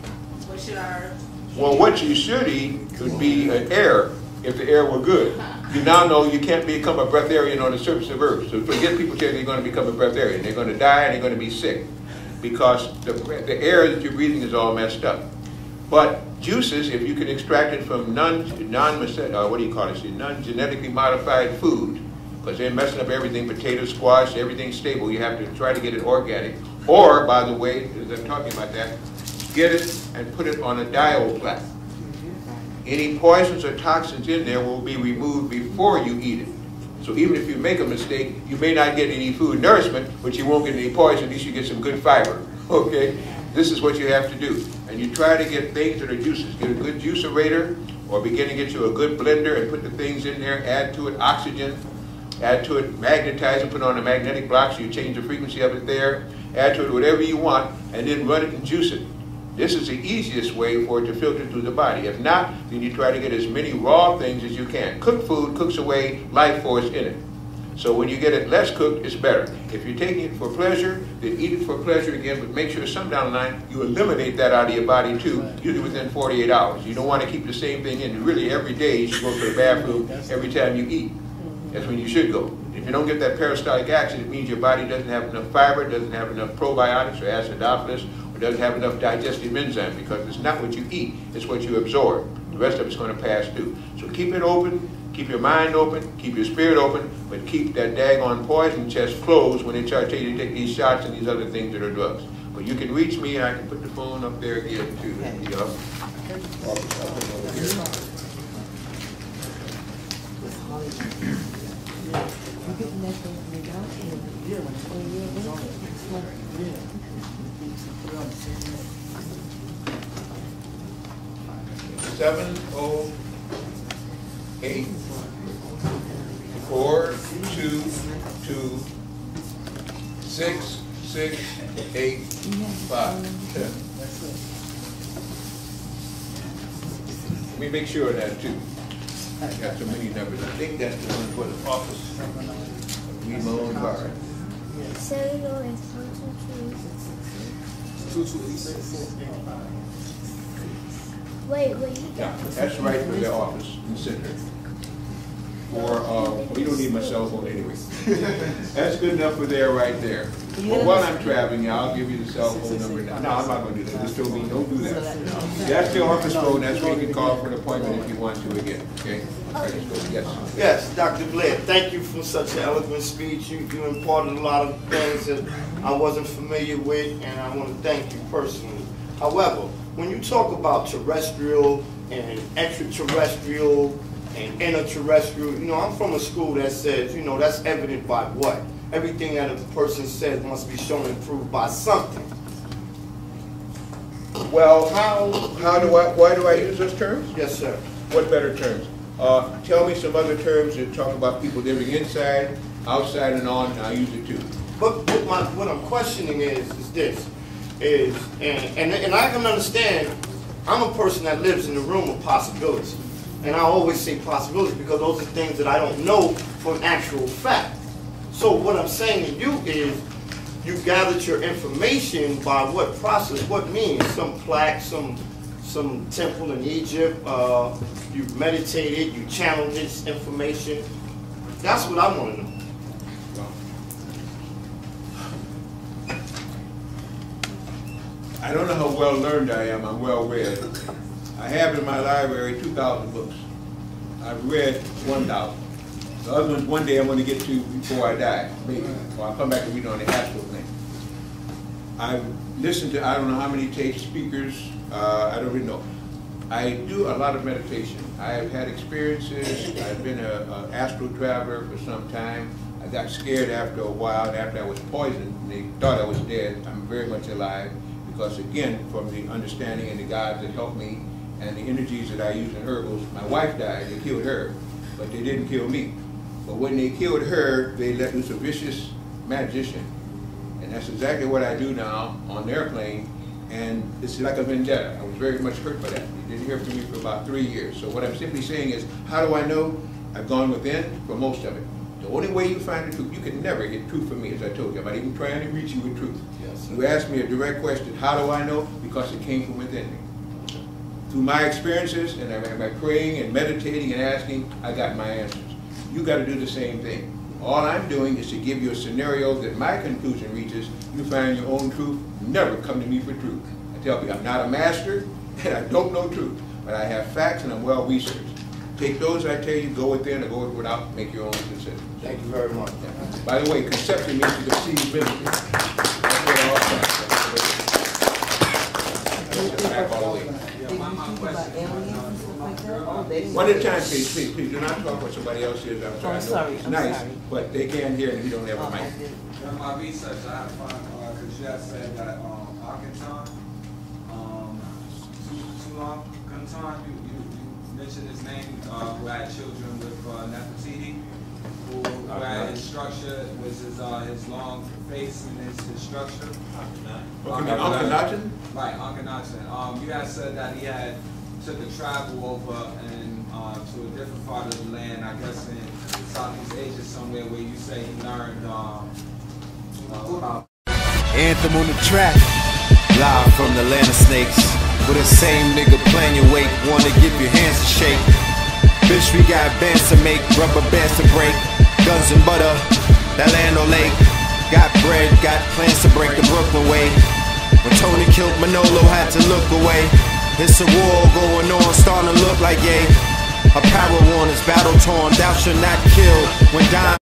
What should our... Well, what you should eat would be air, if the air were good. You now know you can't become a breatharian on the surface of Earth. So forget people tell you they're going to become a breatharian. They're going to die and they're going to be sick because the air that you're breathing is all messed up. But juices, if you can extract it from non-genetically modified food, because they're messing up everything, potatoes, squash, everything's stable. You have to try to get it organic. Or, by the way, as I'm talking about that, get it and put it on a diode plaque. Any poisons or toxins in there will be removed before you eat it. So even if you make a mistake, you may not get any food nourishment, but you won't get any poison. At least you get some good fiber. Okay? This is what you have to do. And you try to get things that are juices. Get a good juicerator, or begin to get you a good blender and put the things in there, add to it oxygen, add to it magnetize it, put on a magnetic block so you change the frequency of it there, add to it whatever you want, and then run it and juice it. This is the easiest way for it to filter through the body. If not, then you try to get as many raw things as you can. Cooked food cooks away life force in it. So when you get it less cooked, it's better. If you're taking it for pleasure, then eat it for pleasure again, but make sure some down the line you eliminate that out of your body too, usually within 48 hours. You don't want to keep the same thing in. Really, every day you should go to the bathroom every time you eat. That's when you should go. If you don't get that peristaltic action, it means your body doesn't have enough fiber, doesn't have enough probiotics or acidophilus, or doesn't have enough digestive enzyme, because it's not what you eat, it's what you absorb. The rest of it's going to pass through. So keep it open, keep your mind open, keep your spirit open, but keep that daggone poison chest closed when they try to tell you to take these shots and these other things that are drugs. But you can reach me, and I can put the phone up there again too. Seven 8 4 2 2 6 6 8 5 10. Let me make sure of that too. I got so many numbers. I think that's the one for the office. Limon Bar. 708. Wait. Yeah, that's right for the office in the center. Or we don't need my cell phone anyway. That's good enough for there, right there. But while I'm traveling, I'll give you the cell phone number now. No, I'm not going to do that. Just told me don't do that. That's the office phone. That's where you can call for an appointment if you want to again. Okay? Yes. Yes, Dr. Blair, thank you for such an eloquent speech. You imparted a lot of things that I wasn't familiar with, and I want to thank you personally. However, when you talk about terrestrial and extraterrestrial and interterrestrial, I'm from a school that says, that's evident by what? Everything that a person says must be shown and proved by something. Well, why do I use those terms? Yes, sir. What better terms? Tell me some other terms that talk about people living inside, outside, and on, and I'll use it too. But what I'm questioning is this. And I can understand, I'm a person that lives in the realm of possibility. And I always say possibility because those are things that I don't know from actual fact. So what I'm saying to you is, you gathered your information by what process, what means? Some plaque, some temple in Egypt, you meditated, you channeled this information. That's what I want to know. I don't know how well learned I am. I'm well read. I have in my library 2,000 books. I've read 1,000. The other ones one day I'm going to get to before I die, maybe. Or I'll come back and read on the astral thing. I've listened to I don't know how many tapes, speakers, I don't really know. I do a lot of meditation. I've had experiences. I've been an astral traveler for some time. I got scared after a while, and after I was poisoned, they thought I was dead. I'm very much alive. Because again, from the understanding and the gods that helped me and the energies that I use in herbals, my wife died, they killed her, but they didn't kill me. But when they killed her, they let loose a vicious magician. And that's exactly what I do now on their plane, and it's like a vendetta. I was very much hurt by that. They didn't hear from me for about 3 years. So what I'm simply saying is, how do I know? I've gone within for most of it. The only way you find the truth, you can never get truth from me, as I told you. I'm not even trying to reach you with truth. Yes. You asked me a direct question, how do I know? Because it came from within me. Through my experiences, and by praying and meditating and asking, I got my answers. You got to do the same thing. All I'm doing is to give you a scenario that my conclusion reaches. You find your own truth. Never come to me for truth. I tell people I'm not a master, and I don't know truth, but I have facts and I'm well researched. Take those I tell you, go within or go without, make your own decision. Thank you very much. Yeah. By the way, conception means to conceive ministry. That's what all One at a time, please. Do not talk what somebody else is. I'm sorry. It's nice, but they can't hear and you don't have a mic. During my research, I had to find, because you had said that Akhenaten, you mentioned his name, who had children with Nefertiti, who had his structure, was his long face and his structure. Akhenaten? Right, Akhenaten. You had said that he took a travel over and to a different part of the land, I guess in Southeast Asia somewhere where you say he learned about. Anthem on the track. Live from the land of snakes. With the same nigga playing your weight. Wanna give your hands a shake. Bitch, we got bands to make, rubber bands to break. Guns and butter, that land on lake. Got bread, got plans to break the Brooklyn way. When Tony killed Manolo, had to look away. It's a war going on, starting to look like yay. A power warning is battle torn, thou shalt not kill. When dying